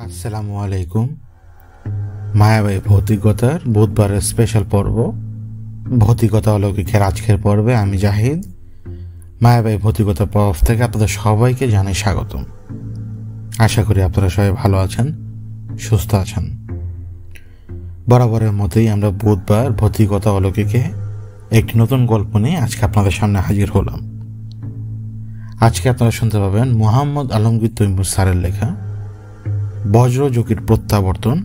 আসসালামু আলাইকুম। মায়াবাই ভৌতিকতার বুধবারের স্পেশাল পর্ব ভৌতিকতা অলৌকিকের আজকের পর্বে আমি জাহিদ মায়াবাই ভৌতিকতার পর্ব থেকে আপনাদের সবাইকে জানাই স্বাগতম। আশা করি আপনারা সবাই ভালো আছেন, সুস্থ আছেন। বরাবরের মতোই আমরা বুধবার ভৌতিকতা অলৌকিকে একটি নতুন গল্প নিয়ে আজকে আপনাদের সামনে হাজির হলাম। আজকে আপনারা শুনতে পাবেন মোহাম্মদ আলমগীর তৈমুর স্যারের লেখা বজ্রযোগীর প্রত্যাবর্তন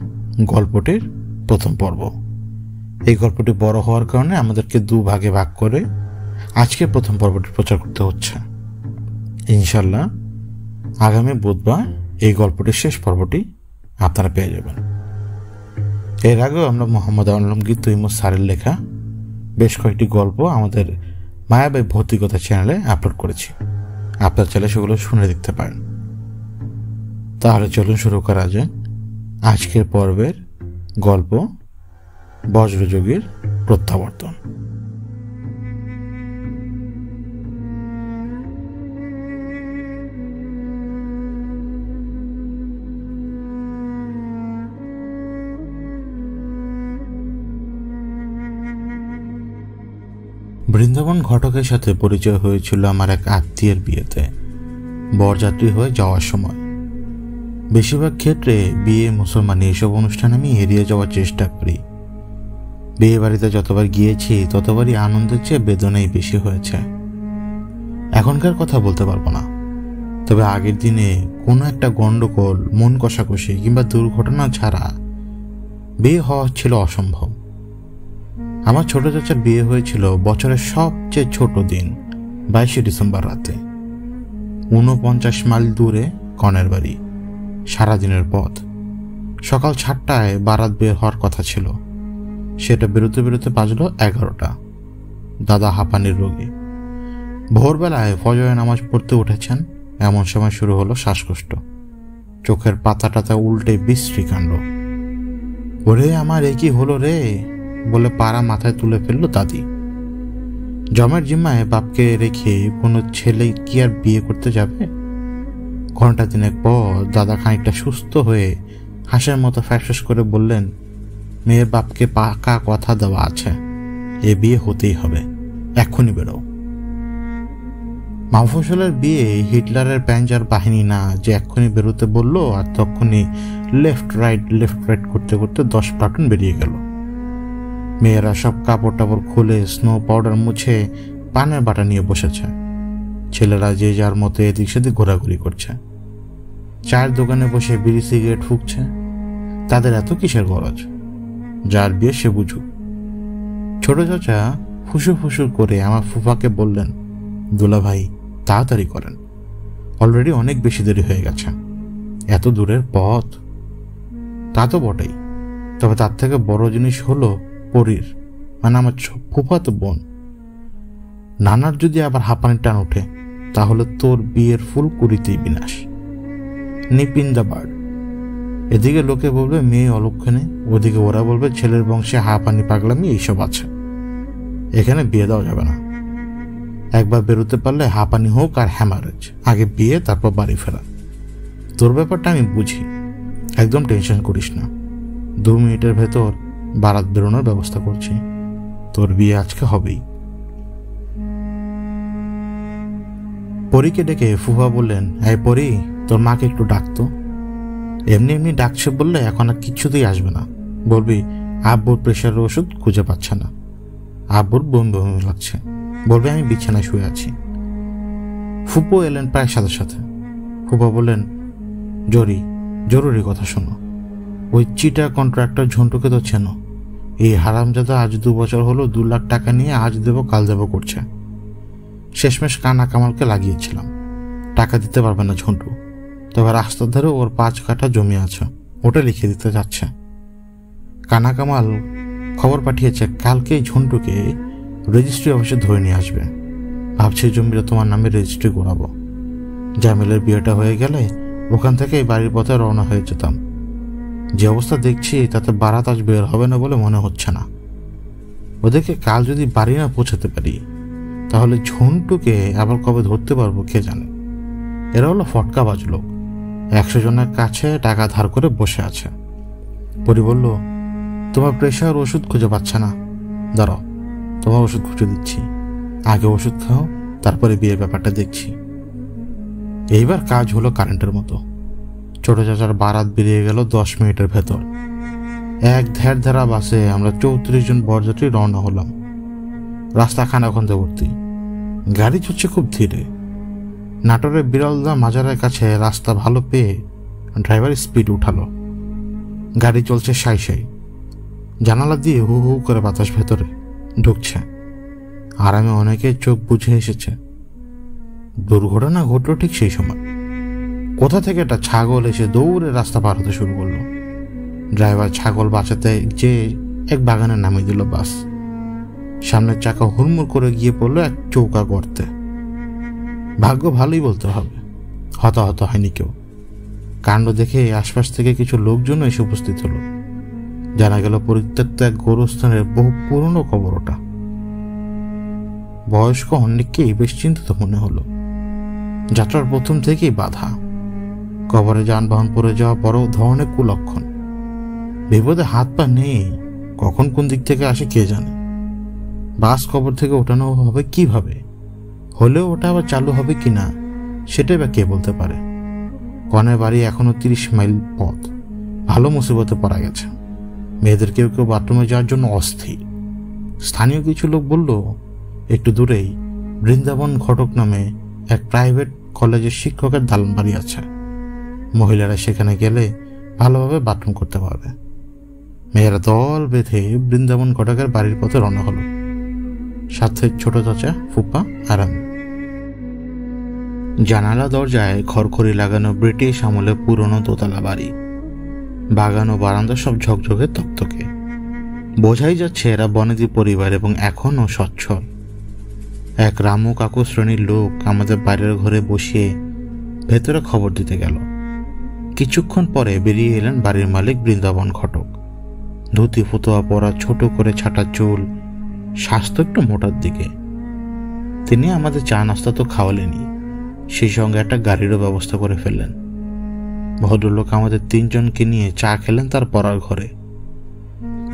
গল্পটির প্রথম পর্ব। এই গল্পটি বড় হওয়ার কারণে আমাদেরকে দুভাগে ভাগ করে আজকে প্রথম পর্বটি প্রচার করতে হচ্ছে। ইনশাল্লাহ আগামী বুধবার এই গল্পটির শেষ পর্বটি আপনারা পেয়ে যাবেন। এর আগেও আমরা মোহাম্মদ আলমগীর তৈমুর স্যারের লেখা বেশ কয়েকটি গল্প আমাদের মায়াবাই ভৌতিকতা চ্যানেলে আপলোড করেছি, আপনারা চাইলে সেগুলো শুনে দেখতে পারেন। তাহলে চলুন শুরু করা যাক আজকের পর্বের গল্প বজ্রযোগীর প্রত্যাবর্তন। বৃন্দাবন ঘটকের সাথে পরিচয় হয়েছিল আমার এক আত্মীয়ের বিয়েতে বরযাত্রী হয়ে যাওয়ার সময়। বেশিরভাগ ক্ষেত্রে বিয়ে মুসলমানি এসব অনুষ্ঠান আমি এড়িয়ে যাওয়ার চেষ্টা করি। বিয়ে বাড়িতে যতবার গিয়েছি ততবারই আনন্দের চেয়ে বেদনাই বেশি হয়েছে। এখনকার কথা বলতে পারবো না, তবে আগের দিনে কোনো একটা গন্ডগোল, মন কষাকষি কিংবা দুর্ঘটনা ছাড়া বিয়ে হওয়া ছিল অসম্ভব। আমার ছোট চাচার বিয়ে হয়েছিল বছরের সবচেয়ে ছোট দিন 22শে ডিসেম্বর রাতে। 49 মাইল দূরে কনের বাড়ি। সারাদিনের পথ। সকাল 7টায় বারাত বের হওয়ার কথা ছিল, সেটা বেরোতে বেরোতে বাজলো 11টা। দাদা হাঁপানির রোগী। ভোরবেলায় ফজরের নামাজ পড়তে উঠেছেন, এমন সময় শুরু হলো শ্বাসকষ্ট। চোখের পাতা টাতা উল্টে বিশ্রী কাণ্ড। ওরে আমার এ কি হলো রে বলে পাড়া মাথায় তুলে ফেললো দাদি। জমের জিম্মায় বাপকে রেখে কোনো ছেলে কি আর বিয়ে করতে যাবে? ঘন্টা দিনের পর দাদা খানিকটা সুস্থ হয়ে হাসের মতো ফ্যাসফ্যাস করে বললেন, মেয়ের বাপকে পাকা কথা দেওয়া আছে, এ বিয়ে হতেই হবে, এক্ষুনি বেরো। মাহফুজলের বিয়ে হিটলারের প্যাঞ্জার বাহিনী না যে এক্ষুনি বেরোতে বললো আর তখনই লেফট রাইট করতে করতে 10 প্লাটুন বেরিয়ে গেল। মেয়েরা সব কাপড় টাপড় খুলে স্নো পাউডার মুছে পানের বাটা নিয়ে বসেছে। ছেলেরা যে যার মতো এদিক সেদিক ঘোরাঘুরি করছে। চায়ের দোকানে বসে বিড়ি সিগারেট ফুঁকছে। তাদের এত কিসের গরজ? যার বিয়ে সে বুঝুক। ছোট চাচা ফুসু ফুসু করে আমার ফুফাকে বললেন, দুলা ভাই তাড়াতাড়ি করেন, অলরেডি অনেক বেশি দেরি হয়ে গেছে, এত দূরের পথ। তা তো বটেই, তবে তার থেকে বড় জিনিস হলো পরীর, মানে আমার ফুফাতো বোন। নানার যদি আবার হাঁপানির টান ওঠে তাহলে তোর বিয়ের ফুলকুড়িতেই বিনাশ। নিপিন দা বার্ড। এদিকে লোকে বলবে মেয়ে অলক্ষণে, ওদিকে ওরা বলবে ছেলের বংশে হাঁপানি পাগলামি এইসব আছে, এখানে বিয়ে দেওয়া যাবে না। একবার বেরোতে পারলে হাঁপানি হোক আর হ্যামারেজ, আগে বিয়ে তারপর বাড়ি ফেরা। তোর ব্যাপারটা আমি বুঝি, একদম টেনশন করিস না। 2 মিনিটের ভেতর বারাত বেরোনোর ব্যবস্থা করছি, তোর বিয়ে আজকে হবেই। পরীকে ডেকে ফুফা বললেন, এই পরী, তোর মাকে একটু ডাকতো। এমনি এমনি ডাকছে বললে এখন আর কিছুতেই আসবে না, বলবি আব্বুর প্রেশারের ওষুধ খুঁজে পাচ্ছে না, আব্বুর বমি বমি লাগছে, বলবে আমি বিছানায় শুয়ে আছি। ফুপো এলেন প্রায় সাথে সাথে। ফুপা বললেন, জরুরি কথা শোনো, ওই চিটার কন্ট্রাক্টর ঝন্টুকে তো চেনো? এই হারামজাদা আজ 2 বছর হলো 2 লাখ টাকা নিয়ে আজ দেবো কাল দেবো করছে। শেষমেশ কানা কামালকে লাগিয়েছিলাম, টাকা দিতে পারবে না ঝন্টু, তবে রাস্তার ধারে ওর 5 কাঠা জমি আছে, ওটা লিখে দিতে যাচ্ছে। কানা কামাল খবর পাঠিয়েছে কালকেই ঝন্টুকে রেজিস্ট্রি অফিসে ধরে নিয়ে আসবে। ভাবছি জমিটা তোমার নামে রেজিস্ট্রি করাবো। জামিলের বিয়েটা হয়ে গেলে ওখান থেকেই বাড়ির পথে রওনা হয়ে যেতাম। যে অবস্থা দেখছি তাতে বারাত আজ বের হবে না বলে মনে হচ্ছে না। ওদেরকে কাল যদি বাড়ি না পৌঁছাতে পারি তাহলে ঝন্টুকে আবার কবে ধরতে পারবো কে জানে। এরা হলো ফটকাবাজ লোক, 100 জনের কাছে টাকা ধার করে বসে আছে। পরি বলল, তোমার প্রেশার ওষুধ খুঁজে পাচ্ছে না, দাঁড়াও তোমার ওষুধ খুঁজে দিচ্ছি, আগে ওষুধ খাও, তারপরে বিয়ের ব্যাপারটা দেখছি। এইবার কাজ হলো কারেন্টের মতো। ছোট চাচার বারাত বেরিয়ে গেল 10 মিনিটের ভেতর। এক ধারা বাসে আমরা 34 জন বরযাত্রী রওনা হলাম। রাস্তা খানাখন্দে গাড়ি চলছে খুব ধীরে। নাটোরের বিরলদা মাজারের কাছে রাস্তা ভালো পেয়ে ড্রাইভার স্পিড উঠালো। গাড়ি চলছে সাই সাই, জানালা দিয়ে হু হু করে বাতাস ভেতরে ঢুকছে। আরামে অনেকে চোখ বুঝে এসেছে। দুর্ঘটনা ঘটল ঠিক সেই সময়। কোথা থেকে একটা ছাগল এসে দৌড়ে রাস্তা পার হতে শুরু করলো। ড্রাইভার ছাগল বাঁচাতে যে এক বাগানে নামিয়ে দিল বাস। সামনের চাকা হুড়মুড় করে গিয়ে পড়লো এক চৌকা গর্তে। ভাগ্য ভালোই বলতে হবে, হতাহত হয়নি কেউ। কাণ্ড দেখে আশপাশ থেকে কিছু লোকজন এসে উপস্থিত হলো। জানা গেল পরিত্যক্ত এক গোরস্থানের বহু পুরনো কবর ওটা। বয়স্ক অনেককেই বেশ চিন্তিত মনে হলো। যাত্রার প্রথম থেকেই বাধা। কবরে যানবাহন পড়ে যাওয়া বড় ধরনের কুলক্ষণ। বিপদে হাত পা নেই, কখন কোন দিক থেকে আসে কে জানে। বাস কবর থেকে ওঠানো হবে কিভাবে, হলেও ওটা আবার চালু হবে কিনা সেটাই বা কে বলতে পারে। কনের বাড়ি এখনো 30 মাইল পথ। ভালো মুসিবতে পড়া গেছে। মেয়েদের কেউ কেউ বাথরুমে যাওয়ার জন্য অস্থির। স্থানীয় কিছু লোক বলল, একটু দূরেই বৃন্দাবন ঘটক নামে এক প্রাইভেট কলেজের শিক্ষকের দালান বাড়ি আছে। মহিলারা সেখানে গেলে ভালোভাবে বাথরুম করতে পারবে। মেয়েরা দল বেঁধে বৃন্দাবন ঘটকের বাড়ির পথে রওনা হলো। সাথে ছোট চাচা, ফুপা আর আমি। জানালা দরজায় খড়খড়ি লাগানো ব্রিটিশ আমলে পুরনো দোতলা বাড়ি। বাগান ও বারান্দা সব ঝকঝকে তকতকে। বোঝাই যাচ্ছে এরা বনেদি পরিবার এবং এখনও সচ্ছল। এক রামু কাকু শ্রেণীর লোক আমাদের বাইরের ঘরে বসিয়ে ভেতরে খবর দিতে গেল। কিছুক্ষণ পরে বেরিয়ে এলেন বাড়ির মালিক বৃন্দাবন ঘটক। ধুতি ফতুয়া পরা, ছোট করে ছাটা চুল, স্বাস্থ্য একটু মোটার দিকে। তিনি আমাদের চা নাস্তা তো খাওয়ালেনি, সেই সঙ্গে একটা গাড়িরও ব্যবস্থা করে ফেললেন। ভদ্রলোক আমাদের 3 জনকে নিয়ে চা খেলেন তার পড়ার ঘরে।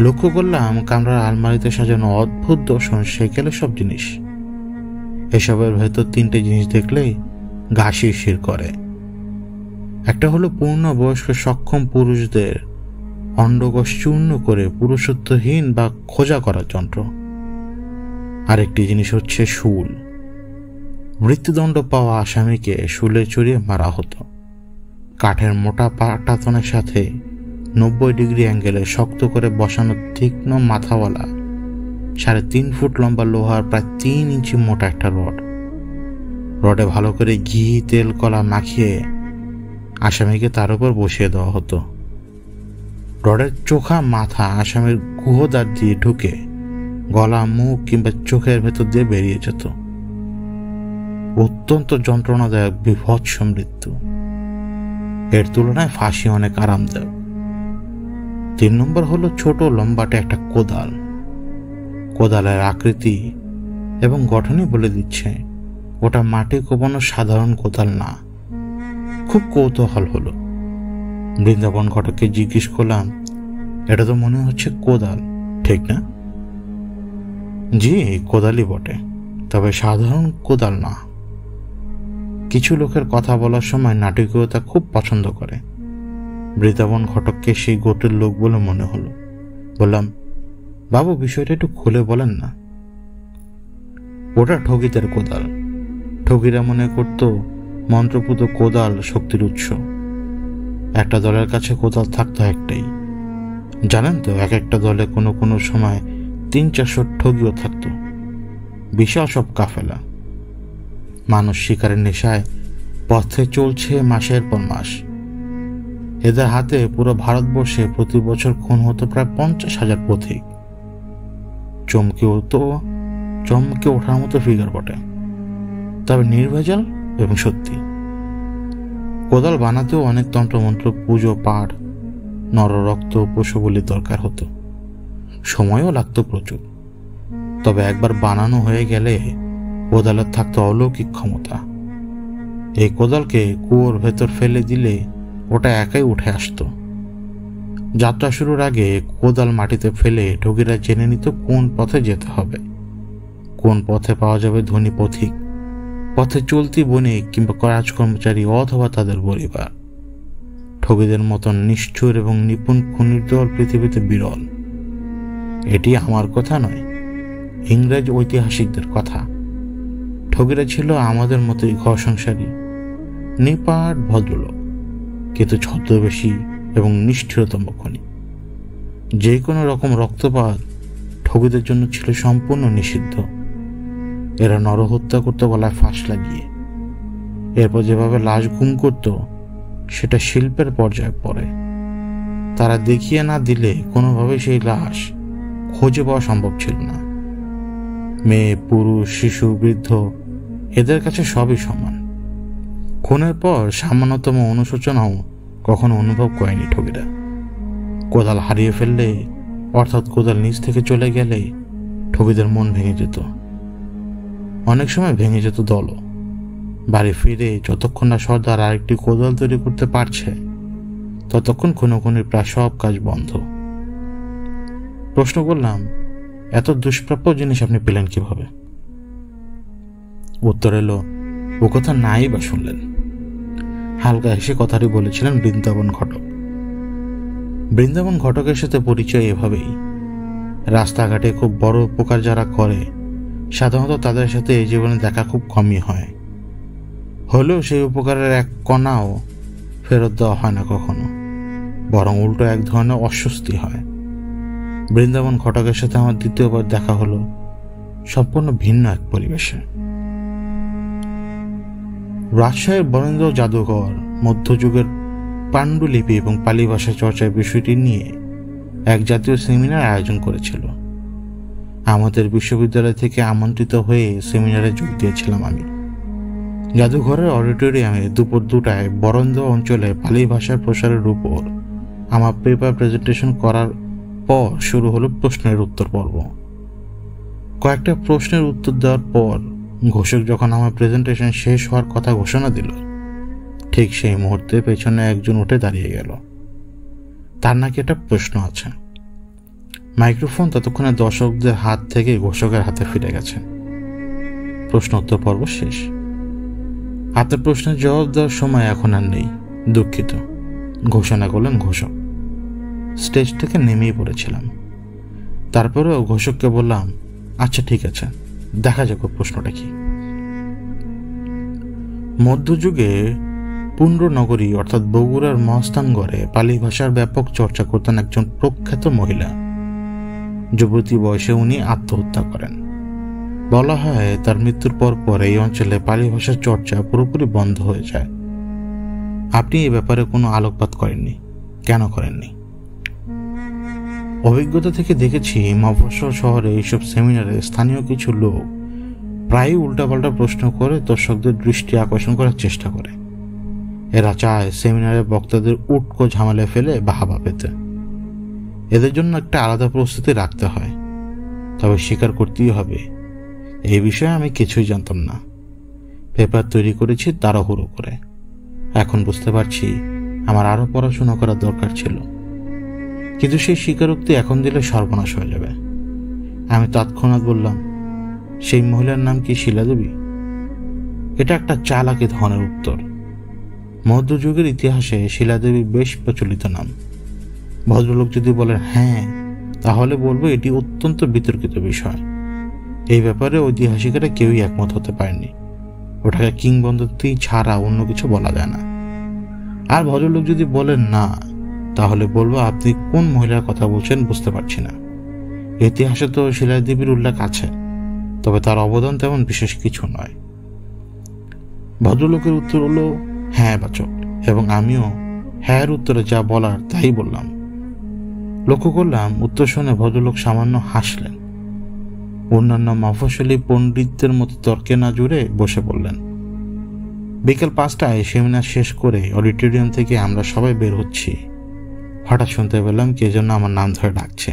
লক্ষ্য করলাম কামরার আলমারিতে সাজানো অদ্ভুত দর্শন সেকেলের সব জিনিস। এসবের ভেতর 3টে জিনিস দেখলেই গা শিরশির করে। একটা হলো পূর্ণবয়স্ক সক্ষম পুরুষদের অন্ডকোষ চূর্ণ করে পুরুষত্বহীন বা খোঁজা করার যন্ত্র। আরেকটি জিনিস হচ্ছে শুল। মৃত্যুদণ্ড পাওয়া আসামিকে শুলে চড়িয়ে মারা হতো। কাঠের মোটা পাটাতনের সাথে 90 ডিগ্রি অ্যাঙ্গেলে শক্ত করে বসানো তীক্ষ্ণ মাথাওয়ালা 3.5 ফুট লম্বা লোহার প্রায় 3 ইঞ্চি মোটা একটা রড। রডে ভালো করে ঘি, তেল, কলা মাখিয়ে আসামিকে তার উপর বসিয়ে দেওয়া হতো। রডের চোখা মাথা আসামির গুহদ্বার দিয়ে ঢুকে গলা, মুখ কিংবা চোখের ভেতর দিয়ে বেরিয়ে যেত। অত্যন্ত যন্ত্রণাদায়ক বিভৎস মৃত্যু। এর তুলনায় ফাঁসি অনেক আরামদায়ক। 3 নম্বর হলো ছোট লম্বাটে একটা কোদাল। কোদালের আকৃতি এবং গঠনই বলে দিচ্ছে ওটা মাটি কোপানো সাধারণ কোদাল না। খুব কৌতূহল হলো। বৃন্দাবন ঘটককে জিজ্ঞেস করলাম, এটা তো মনে হচ্ছে কোদাল, ঠিক না? জি, কোদালই বটে, তবে সাধারণ কোদাল না। কিছু লোকের কথা বলার সময় নাটকীয়তা খুব পছন্দ করে। বৃন্দাবন ঘটককে সেই গোটের লোক বলে মনে হলো। বললাম, বাবু বিষয়টা একটু খুলে বলেন না। ওটা ঠকিদের কোদাল। ঠকিরা মনে করত মন্ত্রপুত কোদাল শক্তির উৎস। একটা দলের কাছে কোদাল থাকতো একটাই। জানেন তো, এক একটা দলে কোনো কোনো সময় 300-400 ঠগিও থাকতো। বিশাল সব কাফেলা। মানুষ শিকারের নেশায় পথে চলছে মাসের পর মাস। এদের হাতে পুরো ভারতবর্ষে প্রতি বছর খুন হতো প্রায় 50,000 পথিক। চমকে ওঠার মতো ফিগার বটে, তবে নির্ভেজাল এবং সত্যি। কোদাল বানাতেও অনেক তন্ত্রমন্ত্র, পুজো পাঠ, নররক্ত, পশু বলির দরকার হতো। সময়ও লাগতো প্রচুর। তবে একবার বানানো হয়ে গেলে কোদালের থাকতো অলৌকিক ক্ষমতা। এই কোদালকে কুয়োর ভেতর ফেলে দিলে ওটা একাই উঠে আসতো। যাত্রা শুরুর আগে কোদাল মাটিতে ফেলে ঠগিরা জেনে নিত কোন পথে যেতে হবে, কোন পথে পাওয়া যাবে ধনী পথিক, পথে চলতি বণিক কিংবা রাজকর্মচারী অথবা তাদের পরিবার। ঠগিদের মতন নিষ্ঠুর এবং নিপুণ খুনির দল পৃথিবীতে বিরল। এটি আমার কথা নয়, ইংরেজ ঐতিহাসিকদের কথা। ঠগিরা ছিল আমাদের মতোই ঘর সংসারী, নিপাট ভদ্রলোক, কিন্তু ছদ্মবেশী এবং নিষ্ঠুরতম খুনি। যে কোনো রকম রক্তপাত ঠগিদের জন্য ছিল সম্পূর্ণ নিষিদ্ধ। এরা নরহত্যা করতে গলায় ফাঁস লাগিয়ে, এরপর যেভাবে লাশ গুম করত সেটা শিল্পের পর্যায়ে পড়ে। তারা দেখিয়ে না দিলে কোনোভাবে সেই লাশ খুঁজে পাওয়া সম্ভব ছিল না। মেয়ে, পুরুষ, শিশু, বৃদ্ধ, এদের কাছে সবই সমান। খুনের পর সামান্যতম অনুশোচনাও কখনো অনুভব করেনি ঠগিরা। কোদাল হারিয়ে ফেললে, অর্থাৎ কোদাল নিচ থেকে চলে গেলে ঠগিদের মন ভেঙে যেত। অনেক সময় ভেঙে যেত দলও। বাড়ি ফিরে যতক্ষণ না সর্দার আরেকটি কোদাল তৈরি করতে পারছে, ততক্ষণ খুনোখুনির প্রায় সব কাজ বন্ধ। প্রশ্ন করলাম, এত দুষ্প্রাপ্য জিনিস আপনি পেলেন কিভাবে? উত্তর এলো, ও কথা নাই বা শুনলেন। হালকা হেসে কথাটি বলেছিলেন বৃন্দাবন ঘটক। বৃন্দাবন ঘটকের সাথে পরিচয় এভাবেই। রাস্তাঘাটে খুব বড় উপকার যারা করে, সাধারণত তাদের সাথে এই জীবনে দেখা খুব কমই হয়। হলেও সেই উপকারের এক কণাও ফেরত দেওয়া হয় না কখনো, বরং উল্টো এক ধরনের অস্বস্তি হয়। বৃন্দাবন ঘটকের সাথে আমার দ্বিতীয়বার দেখা হলো সম্পূর্ণ ভিন্ন এক পরিবেশে। রাজশাহীর বরেন্দ্র জাদুঘর মধ্যযুগের পাণ্ডুলিপি এবং পালি ভাষা চর্চার বিষয়টি নিয়ে এক জাতীয় সেমিনার আয়োজন করেছিল। আমাদের বিশ্ববিদ্যালয় থেকে আমন্ত্রিত হয়ে সেমিনারে যোগ দিয়েছিলাম আমি। জাদুঘরের অডিটোরিয়ামে দুপুর 2টায় বরেন্দ্র অঞ্চলে পালি ভাষার প্রসারের উপর আমার পেপার প্রেজেন্টেশন করার পর শুরু হলো প্রশ্নের উত্তর পর্ব। কয়েকটা প্রশ্নের উত্তর দেওয়ার পর ঘোষক যখন আমার প্রেজেন্টেশন শেষ হওয়ার কথা ঘোষণা দিল, ঠিক সেই মুহূর্তে পেছনে একজন উঠে দাঁড়িয়ে গেল। তার নাকি একটা প্রশ্ন আছে। মাইক্রোফোন ততক্ষণে দর্শকদের হাত থেকে ঘোষকের হাতে ফিরে গেছে। প্রশ্ন উত্তর পর্ব শেষ। আপনার প্রশ্নের জবাব দেওয়ার সময় এখন আর নেই, দুঃখিত, ঘোষণা করলেন ঘোষক। স্টেজ থেকে নেমেই পড়েছিলাম। তারপরেও ঘোষককে বললাম, আচ্ছা ঠিক আছে, দেখা যাক প্রশ্নটা কি। মধ্যযুগে পুণ্ড্রনগরী অর্থাৎ বগুড়ার মহাস্থানগড়ে পালি ভাষার ব্যাপক চর্চা করতেন একজন প্রখ্যাত মহিলা। যুবতী বয়সে উনি আত্মহত্যা করেন। বলা হয় তার মৃত্যুর পর এই অঞ্চলে পালি ভাষার চর্চা পুরোপুরি বন্ধ হয়ে যায়। আপনি এ ব্যাপারে কোনো আলোকপাত করেননি, কেন করেননি? অভিজ্ঞতা থেকে দেখেছি, মফস্বল শহরে এইসব সেমিনারে স্থানীয় কিছু লোক প্রায়ই উল্টাপাল্টা প্রশ্ন করে দর্শকদের দৃষ্টি আকর্ষণ করার চেষ্টা করে। এরা চায় সেমিনারে বক্তাদের উটকো ঝামেলা ফেলে বাহাবা পেতে। এদের জন্য একটা আলাদা প্রস্তুতি রাখতে হয়। তবে স্বীকার করতেই হবে, এই বিষয়ে আমি কিছুই জানতাম না। পেপার তৈরি করেছি তাড়াহুড়ো করে। এখন বুঝতে পারছি আমার আরো পড়াশোনা করা দরকার ছিল, কিন্তু সেই স্বীকারোক্তি এখন দিলে সর্বনাশ হয়ে যাবে। আমি তৎক্ষণাৎ বললাম, সেই মহিলার নাম কি শিলাদেবী? এটা একটা চালাকি ধরনের উত্তর। মধ্যযুগের ইতিহাসে শিলাদেবী বেশ প্রচলিত নাম। ভদ্রলোক যদি বলেন হ্যাঁ, তাহলে বলবো এটি অত্যন্ত বিতর্কিত বিষয়। এই ব্যাপারে ঐতিহাসিকেরা কেউই একমত হতে পারেনি। ওটাকে কিংবদন্তি ছাড়া অন্য কিছু বলা যায় না। আর ভদ্রলোক যদি বলেন না, তাহলে বলবো আপনি কোন মহিলার কথা বলছেন বুঝতে পারছি না। ইতিহাসে তো শিলাদেবীর উল্লেখ আছে, তবে তার অবদান তেমন বিশেষ কিছু নয়। ভদ্রলোকের উত্তর হলো হ্যাঁ বাচক, এবং আমিও হ্যাঁ উত্তরে যা বলার তাই বললাম। লক্ষ্য করলাম উত্তর শুনে ভদ্রলোক সামান্য হাসলেন। অন্যান্য মফস্বলী পণ্ডিতদের মতো তর্কে না জুড়ে বসে পড়লেন। বিকেল 5টায় সেমিনার শেষ করে অডিটোরিয়াম থেকে আমরা সবাই বের হচ্ছি। হঠাৎ শুনতে পেলাম কে যেন আমার নাম ধরে ডাকছে।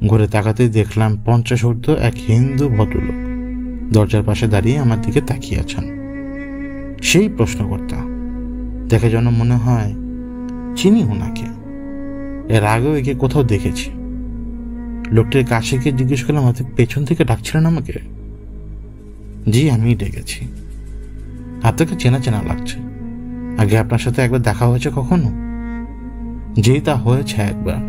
ঘুরে তাকাতেই দেখলাম 50 ঊর্ধ্ব এক হিন্দু ভদ্রলোক দরজার পাশে দাঁড়িয়ে আমার দিকে তাকিয়ে আছেন। সেই প্রশ্নকর্তা। দেখে যেন মনে হয় চিনি ওনাকে, এর আগেও একে কোথাও দেখেছি। লোকটির কাছে গিয়ে জিজ্ঞেস করলাম, আপনি পেছন থেকে ডাকছিলেন আমাকে? জি, আমি ডেকেছি। আপনাকে চেনা চেনা লাগছে। আগে আপনার সাথে একবার দেখা হয়েছে কখনো? জি, তা হয়েছে একবার।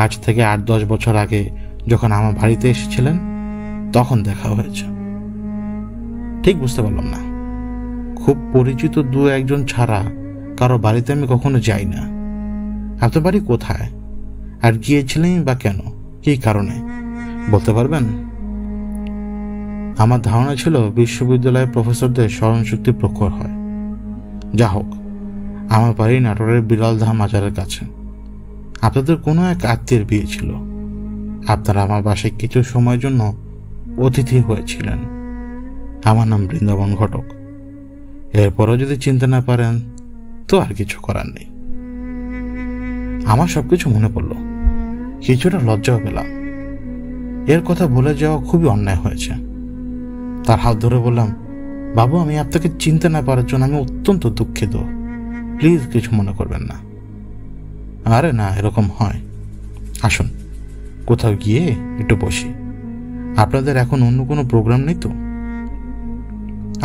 আজ থেকে 8-10 বছর আগে যখন আমার বাড়িতে এসেছিলেন তখন দেখা হয়েছে। ঠিক বুঝতে পারলাম না। খুব পরিচিত 2-1 ছাড়া কারো বাড়িতে আমি কখনো যাই না। আপনার বাড়ি কোথায়, আর গিয়েছিলেন বা কেন, কি কারণে বলতে পারবেন? আমার ধারণা ছিল বিশ্ববিদ্যালয়ের প্রফেসরদের স্মরণশক্তি প্রখর হয়। যা হোক, আমার বাড়ি নাটোরের বিড়ালধাম মাজারের কাছে। আপনাদের কোনো এক আত্মীয়ের বিয়ে ছিল। আপনারা আমার বাসায় কিছু সময়ের জন্য অতিথি হয়েছিলেন। আমার নাম বৃন্দাবন ঘটক। এরপরও যদি চিনতে না পারেন তো আর কিছু করার নেই। আমার সবকিছু মনে পড়ল। কিছুটা লজ্জাও পেলাম। এর কথা বলে যাওয়া খুবই অন্যায় হয়েছে। তার হাত ধরে বললাম, বাবু, আমি আপনাকে চিনতে না পারার জন্য আমি অত্যন্ত দুঃখিত। প্লিজ কিছু মনে করবেন না। আরে না, এরকম হয়। আসুন, কোথাও গিয়ে একটু বসি। আপনাদের এখন অন্য কোনো প্রোগ্রাম নেই তো?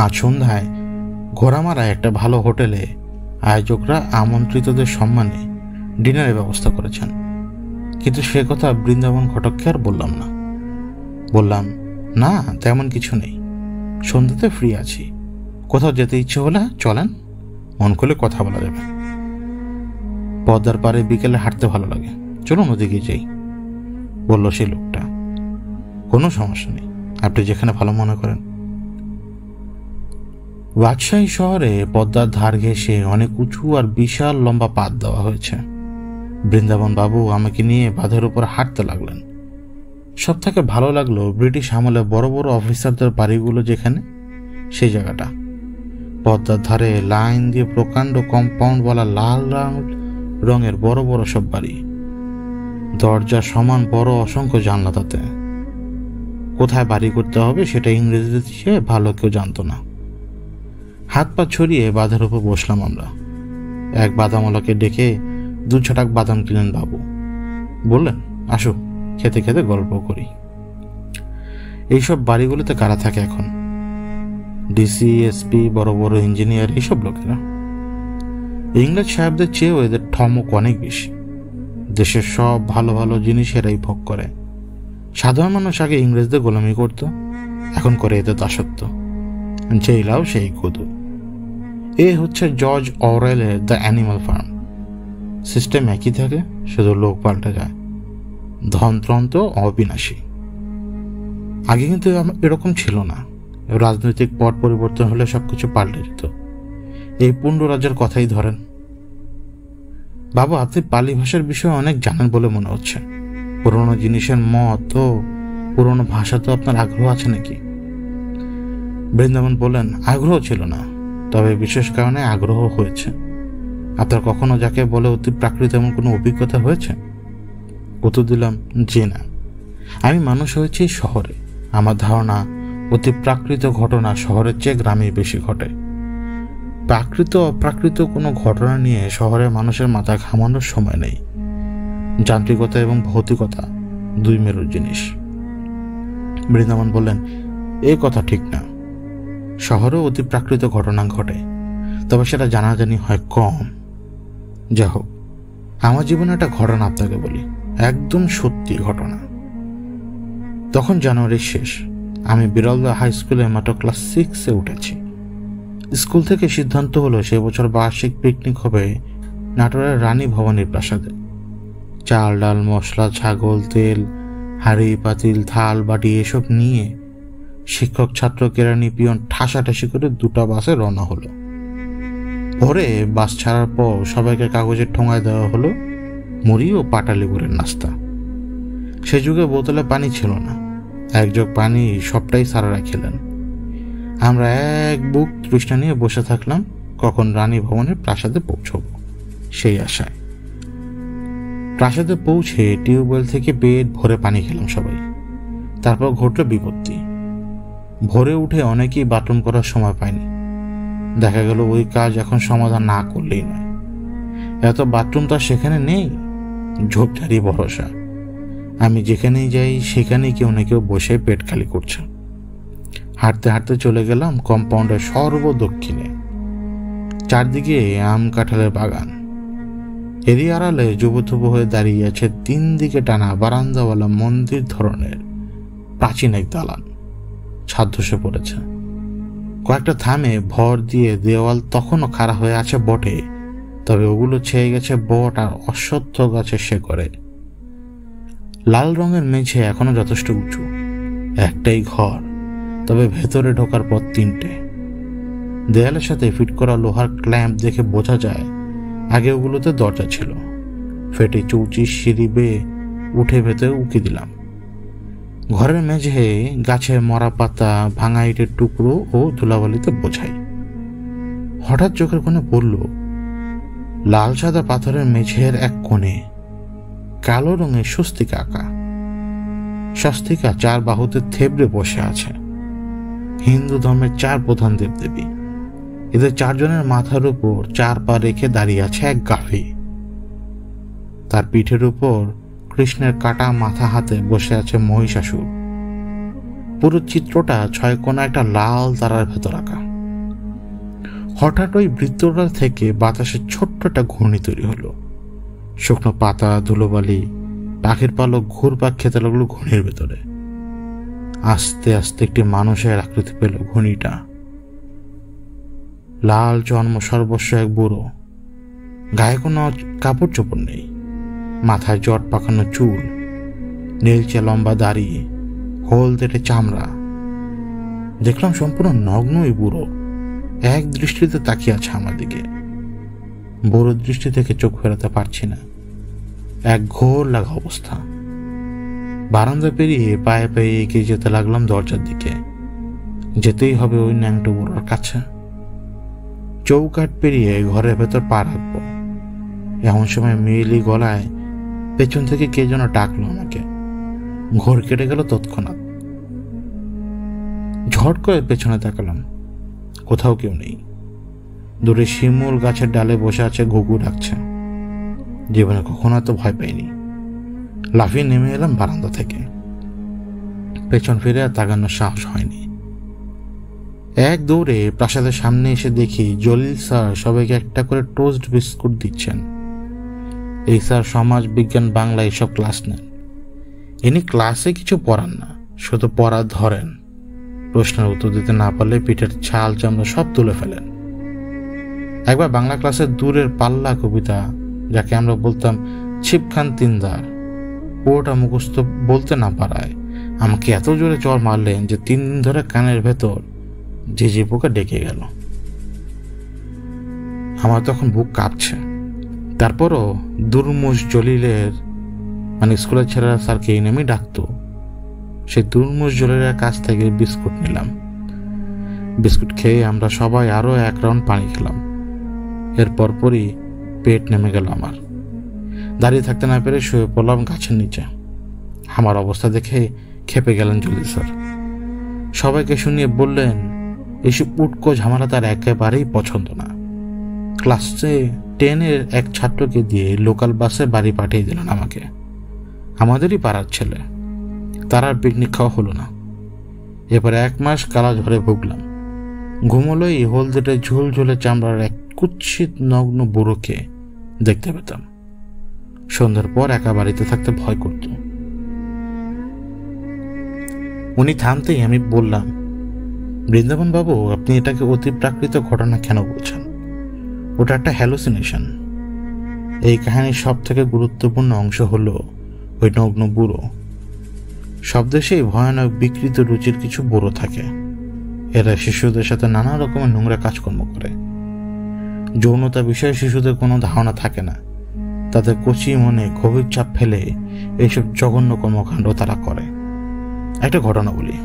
আজ সন্ধ্যায় ঘোড়ামারায় একটা ভালো হোটেলে আয়োজকরা আমন্ত্রিতদের সম্মানে ডিনারের ব্যবস্থা করেছেন। কিন্তু সে কথা বৃন্দাবন ঘটককে আর বললাম না। বললাম, না, তেমন কিছু নেই। সন্ধ্যাতে ফ্রি আছি। কোথাও যেতে ইচ্ছে হলে চলেন, মন খুলে কথা বলা যাবে। পদ্মার পাড়ে বিকেলে হাঁটতে ভালো লাগে, চলুন ওদিকে যাই, বলল সেই লোকটা। কোনো সমস্যা নেই, আপনি যেখানে ভালো মনে করেন। রাজশাহী শহরে পদ্মার ধার ঘেঁষে অনেক উঁচু আর বিশাল লম্বা পাত দেওয়া হয়েছে। বৃন্দাবন বাবু আমাকে নিয়ে বাঁধের উপর হাঁটতে লাগলেন। সব থেকে ভালো লাগলো ব্রিটিশ আমলে বড় বড় অফিসারদের বাড়িগুলো যেখানে, সেই জায়গাটা। পদ্মার ধারে লাইন দিয়ে প্রকাণ্ড কম্পাউন্ডওয়ালা লাল রঙের বড় বড় সব বাড়ি। দরজা সমান বড় অসংখ্য জানলা। তাতে কোথায় বাড়ি করতে হবে সেটা ইংরেজিতে ভালো কেউ জানতো না। হাত পা ছড়িয়ে বাঁধের উপর বসলাম আমরা। এক বাদামওয়ালাকে ডেকে 2 ছটাক বাদাম কিনেন বাবু। বললেন, আসো, খেতে খেতে গল্প করি। এইসব বাড়িগুলোতে কারা থাকে এখন? ডিসি, এসপি, বড় বড় ইঞ্জিনিয়ার, এইসব লোকেরা। ইংরেজ সাহেবদের চেয়েও এদের ঠমক অনেক বেশি। দেশের সব ভালো ভালো জিনিস এরাই ভোগ করে। সাধারণ মানুষ আগে ইংরেজদের গোলামি করত, এখন করে এদের দাসত্ব। যেই লাও সেই কদু। এ হচ্ছে জর্জ অরওয়েলের দ্য অ্যানিমাল ফার্ম। সিস্টেম একই থাকে, শুধু লোক পাল্টে যায়। ধনতন্ত্র অবিনাশী। আগে কিন্তু এরকম ছিল না। রাজনৈতিক পট পরিবর্তন হলে সবকিছু পাল্টে যেত। এই পুণ্ডরাজের কথাই ধরেন। বাবু, আপনি পালি ভাষার বিষয়ে অনেক জানেন বলে মনে হচ্ছে। পুরোনো জিনিসের মত ও পুরোনো ভাষা তো আপনার আগ্রহ আছে নাকি? বৃন্দাবন বললেন, আগ্রহ ছিল না, তবে বিশেষ কারণে আগ্রহ হয়েছে। আপনার কখনো যাকে বলে অতি প্রাকৃত এমন কোনো অভিজ্ঞতা হয়েছে? উত্তর দিলাম, জি না। আমি মানুষ হয়েছি শহরে। আমার ধারণা অতি প্রাকৃত ঘটনা শহরের চেয়ে গ্রামে বেশি ঘটে। প্রাকৃত অপ্রাকৃত কোনো ঘটনা নিয়ে শহরের মানুষের মাথা ঘামানোর সময় নেই। যান্ত্রিকতা এবং ভৌতিকতা 2 মেরুর জিনিস। বৃন্দাবন বললেন, এই কথা ঠিক না। শহরেও অতি প্রাকৃত ঘটনা ঘটে, তবে সেটা জানাজানি হয় কম। যা হোক, আমার জীবনে একটা ঘটনা আপনাকে বলি, একদম সত্যি ঘটনা। তখন জানুয়ারির শেষ। আমি বিরলদা হাই স্কুলে মাত্র ক্লাস 6-এ উঠেছি। স্কুল থেকে সিদ্ধান্ত হলো সে বছর বার্ষিক পিকনিক হবে নাটোরের রানী ভবানীর প্রাসাদে। চাল ডাল মশলা, ছাগল, তেল, হাঁড়ি পাতিল, থাল বাটি এসব নিয়ে শিক্ষক, ছাত্র, কেরানি, পিয়ন ঠাসাঠাসি করে 2টা বাসে রওনা হলো। ভোরে বাস ছাড়ার পর সবাইকে কাগজের ঠোঙায় দেওয়া হলো মুড়ি ও পাটালি গুড়ের নাস্তা। সে যুগে বোতলে পানি ছিল না। 1 জগ পানি সবটাই সারারা খেলেন। আমরা এক বুক তৃষ্ণা নিয়ে বসে থাকলাম কখন রানী ভবনের প্রাসাদে পৌঁছব, সেই আশায়। প্রাসাদে পৌঁছে টিউবওয়েল থেকে পেট ভরে পানি খেলাম সবাই। তারপর ঘটল বিপত্তি। ভোরে উঠে অনেকেই বাথরুম করার সময় পায়নি। দেখা গেল ওই কাজ এখন সমাধান না করলেই নয়। এত বাথরুম তো সেখানে নেই, ঝোপঝাড়ি ভরসা। আমি যেখানেই যাই সেখানেই কেউ না কেউ বসে পেট খালি করছে। হাঁটতে হাঁটতে চলে গেলাম কম্পাউন্ডের সর্বদক্ষিণে। চারদিকে আম কাঁঠালের বাগান, এরই আড়ালে যুবথুবু হয়ে দাঁড়িয়ে আছে 3 দিকে টানা বারান্দাওয়ালা মন্দির ধরনের প্রাচীন এক দালান। ছাদ ধসে পড়েছে, কয়েকটা থামে ভর দিয়ে দেওয়াল তখনও খাড়া হয়ে আছে বটে, তবে ওগুলো ছেয়ে গেছে বট আর অশ্বত্থ গাছের শেকড়ে। লাল রঙের মেঝে এখনো যথেষ্ট উঁচু। একটাই ঘর, তবে ভেতরে ঢোকার পর 3টে। দেয়ালের সাথে ফিট করা লোহার ক্ল্যাম্প দেখে বোঝা যায় আগে ওগুলোতে দরজা ছিল। ফেটে চৌচির সিঁড়ি বেয়ে উঠে ভেতরে উকি দিলাম। ঘরের মেঝে গাছের মরা পাতা, ভাঙা ইটের টুকরো ও ধুলাবালিতে বোঝাই। হঠাৎ চোখের কোণে পড়ল লাল সাদা পাথরের মেঝের এক কোণে কালো রঙের স্বস্তিকা আঁকা। স্বস্তিকা 4 বাহুতে থেবড়ে বসে আছে। হিন্দু ধর্মের 4 প্রধান দেবদেবী। এদের 4 জনের মাথার উপর 4 পা রেখে দাঁড়িয়ে আছে এক গাভী। তার পিঠের উপর কৃষ্ণের কাটা মাথা হাতে বসে আছে মহিষাসুর। পুরো চিত্রটা 6 কোণা একটা লাল তারার ভেতর আঁকা। হঠাৎ ওই বৃত্তটা থেকে বাতাসে ছোট্ট একটা ঘূর্ণি তৈরি হলো। শুকনো পাতা, ধুলোবালি, পাখির পালক ঘুরপাক খেতে লাগলো ঘূর্ণির ভেতরে। আস্তে আস্তে একটি মানুষের আকৃতি পেল ঘূর্ণিটা। লাল জন্ম সর্বস্ব এক বুড়ো, গায়ে কোনো কাপড় চোপড় নেই, মাথায় জট পাকানো চুল, নীলচে লম্বা দাড়ি, হলদেটে চামড়া। দেখলাম সম্পূর্ণ নগ্ন ওই বুড়ো এক দৃষ্টিতে তাকিয়ে আছে আমার দিকে। বুড়ো দৃষ্টি থেকে চোখ ফেরাতে পারছি না। এক ঘোর লাগা অবস্থা। বারান্দা পেরিয়ে পায়ে পায়ে এগিয়ে যেতে লাগলাম দরজার দিকে। যেতেই হবে ওই ন্যাংটো বুড়োর কাছে। চৌকাঠ পেরিয়ে ঘরের ভেতর পা রাখবো, এমন সময় মেয়েলি গলায় পেছন থেকে কে যেন ডাকলো আমাকে। ঘোর কেটে গেল তৎক্ষণাৎ। ঝট করে পেছনে তাকালাম, কোথাও কেউ নেই। দূরে শিমুল গাছের ডালে বসে আছে ঘুঘু ডাকছে। জীবনে কখনো এত ভয় পাইনি। লাফিয়ে নেমে এলাম বারান্দা থেকে। পেছন ফিরে আর তাকানোর সাহস হয়নি। এক দৌড়ে প্রাসাদের সামনে এসে দেখি জলিল স্যার সবাইকে একটা করে টোস্ট বিস্কুট দিচ্ছেন। এই স্যার সমাজ বিজ্ঞান বাংলা এসব ক্লাস নেন। ইনি ক্লাসে কিছু পড়ান না, শুধু পড়া ধরেন। প্রশ্নের উত্তর দিতে না পারলে পিঠের ছাল চামড়া সব তুলে ফেলেন। একবার বাংলা ক্লাসের দূরের পাল্লা কবিতা, যাকে আমরা বলতাম ছিপখান তিনদার, পুরোটা মুখস্থ বলতে না পারায় আমাকে এত জোরে চড় মারলেন যে 3 দিন ধরে কানের ভেতর ঝিঝি পোকা ডেকে গেল। আমার তখন বুক কাঁপছে। তারপরও দুর্মুষ জলিলের, মানে স্কুলের ছেলেরা স্যারকে এই নামেই ডাকতো, সেই দুর্মুষ জলিলের কাছ থেকে বিস্কুট নিলাম। বিস্কুট খেয়ে আমরা সবাই আরো 1 রাউন্ড পানি খেলাম। এরপর পরই পেট নেমে গেল আমার। দাঁড়িয়ে থাকতে না পেরে শুয়ে পড়লাম গাছের নিচে। আমার অবস্থা দেখে খেপে গেলেন জলিল স্যার। সবাইকে শুনিয়ে বললেন এসব উটকো ঝামেলা তার একেবারেই পছন্দ না। ক্লাসে 10-এর এক ছাত্রকে দিয়ে লোকাল বাসে বাড়ি পাঠিয়ে দিলেন আমাকে। আমাদেরই পাড়ার ছেলে। তার আর পিকনিক খাওয়া হলো না। এবার 1 মাস কালা ঝড়ে ভুগলাম। ঘুমোলেই হলদেটে ঝুলঝুলে চামড়ার এক কুৎসিত নগ্ন বুড়োকে দেখতে পেতাম। সন্ধ্যার পর একা বাড়িতে থাকতে ভয় করত। উনি থামতেই আমি বললাম, বৃন্দাবন বাবু, আপনি এটাকে অতি প্রাকৃত ঘটনা কেন বলছেন? ওটা একটা হ্যালুসিনেশন। এই কাহিনীর সব থেকে গুরুত্বপূর্ণ অংশ হলো ওই নগ্ন বুড়ো। সব দেশেই ভয়ানক বিকৃত রুচির কিছু বুড়ো থাকে। এরা শিশুদের সাথে নানা রকমের নোংরা কাজকর্ম করে। যৌনতা বিষয়ে শিশুদের কোনো ধারণা থাকে না। তাদের কচি মনে গভীর চাপ ফেলে এইসব জঘন্য কর্মকাণ্ড তারা করে। একটা ঘটনা বলি।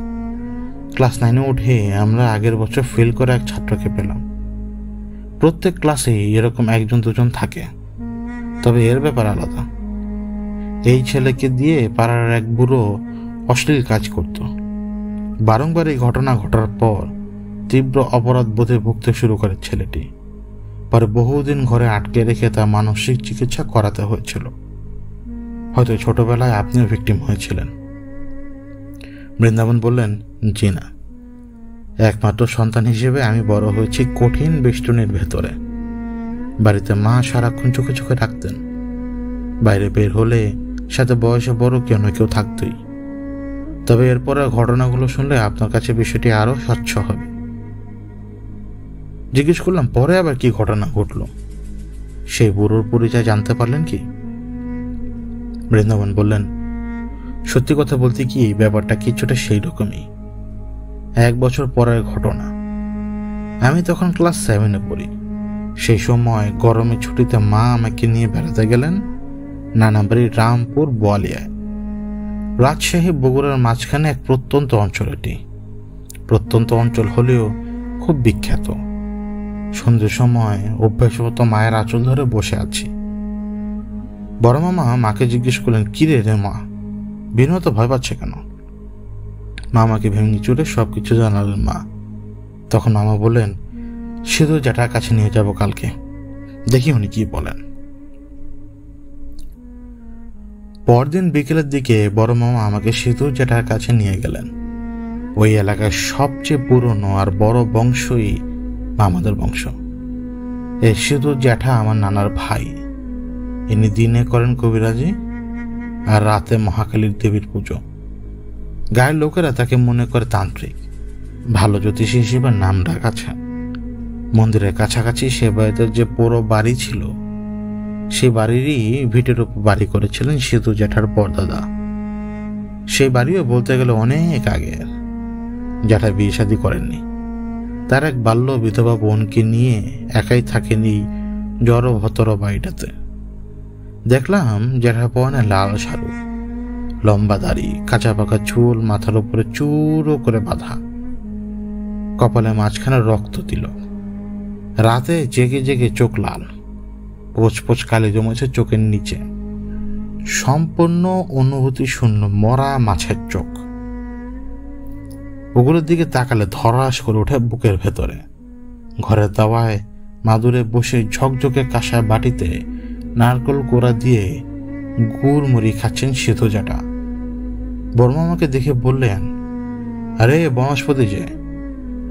ক্লাস 9-এ উঠে আমরা আগের বছর ফেল করে এক ছাত্রকে পেলাম। প্রত্যেক ক্লাসে এরকম 1-2জন থাকে, তবে এর ব্যাপার আলাদা। এই ছেলেকে দিয়ে পাড়ার এক বুড়ো অশ্লীল কাজ করত। বারংবার এই ঘটনা ঘটার পর তীব্র অপরাধ বোধে ভুগতে শুরু করে ছেলেটি। পরে বহুদিন ঘরে আটকে রেখে তার মানসিক চিকিৎসা করাতে হয়েছিল। হয়তো ছোটবেলায় আপনিও ভিকটিম হয়েছিলেন। বৃন্দাবন বললেন, জি না, একমাত্র সন্তান হিসেবে আমি বড় হয়েছি কঠিন বেষ্টনীর ভেতরে। বাড়িতে মা সারাক্ষণ চোখে চোখে রাখতেন। বাইরে বের হলে সাথে বয়সে বড় কেউ না কেউ থাকতই। তবে এরপরে ঘটনাগুলো শুনলে আপনার কাছে বিষয়টি আরো স্বচ্ছ হবে। জিজ্ঞেস করলাম, পরে আবার কি ঘটনা ঘটল? সেই বুড়োর পরিচয় জানতে পারলেন কি? বৃন্দাবন বললেন, সত্যি কথা বলতে কি, ব্যাপারটা কিছুটা সেই রকমই। 1 বছর পরের ঘটনা। আমি তখন ক্লাস 7-এ পড়ি। সেই সময় গরমের ছুটিতে মা আমাকে নিয়ে বেড়াতে গেলেন নানা বাড়ি রামপুর বোয়ালিয়ায়। রাজশাহী বগুড়ার মাঝখানে এক প্রত্যন্ত অঞ্চল এটি। প্রত্যন্ত অঞ্চল হলেও খুব বিখ্যাত। সন্ধ্যের সময় অভ্যাসবত মায়ের আঁচল ধরে বসে আছি। বড় মামা মাকে জিজ্ঞেস করলেন, কিরে রে মা, বিনয় তো ভয় পাচ্ছে কেন? মামাকে ভেঙে চুরে সবকিছু জানালেন মা। তখন মামা বললেন, সিঁদুর জ্যাঠার কাছে নিয়ে যাব কালকে, দেখি উনি কি বলেন। পরদিন বিকেলের দিকে বড় মামা আমাকে সিঁদুর জ্যাঠার কাছে নিয়ে গেলেন। ওই এলাকার সবচেয়ে পুরনো আর বড় বংশই মামাদের বংশ। এই সিঁদুর জ্যাঠা আমার নানার ভাই। ইনি দিনে করেন কবিরাজি আর রাতে মহাকালীর দেবীর পুজো। গায়ের লোকেরা তাকে মনে করে তান্ত্রিক। ভালো জ্যোতিষী হিসেবে নাম ডাক আছে। মন্দিরের কাছাকাছি সেবায়তের যে পুরো বাড়ি ছিল, সেই বাড়িরই ভিটের উপর বাড়ি করেছিলেন সিঁদুর জ্যাঠার পরদাদা। সেই বাড়িও বলতে গেলে অনেক আগের। জ্যাঠা বিয়ে শাদী করেননি। তার এক বাল্য বিধবা বোনকে নিয়ে একাই থাকেনি জড়ো ভতর বাড়িটাতে। দেখলাম জ্যাঠা পরনে লাল শাড়ু, লম্বা দাড়ি, কাঁচা পাকা চুল মাথার উপরে চুরো করে বাঁধা, কপালে মাঝখানে রক্ত দিল। রাতে জেগে জেগে চোখ লাল, পোচ পোচ কালি জমেছে চোখের নিচে। সম্পূর্ণ অনুভূতি শূন্য মরা মাছের চোখ। ওগুলোর দিকে তাকালে ধরাস করে ওঠে বুকের ভেতরে। ঘরের দাওয়ায় মাদুরে বসে ঝকঝকে কাঁসার বাটিতে নারকেল কোড়া দিয়ে গুড় মুড়ি খাচ্ছেন সিঁদুর জ্যাঠা। বর্মা আমাকে দেখে বললেন, আরে বনস্পতি যে,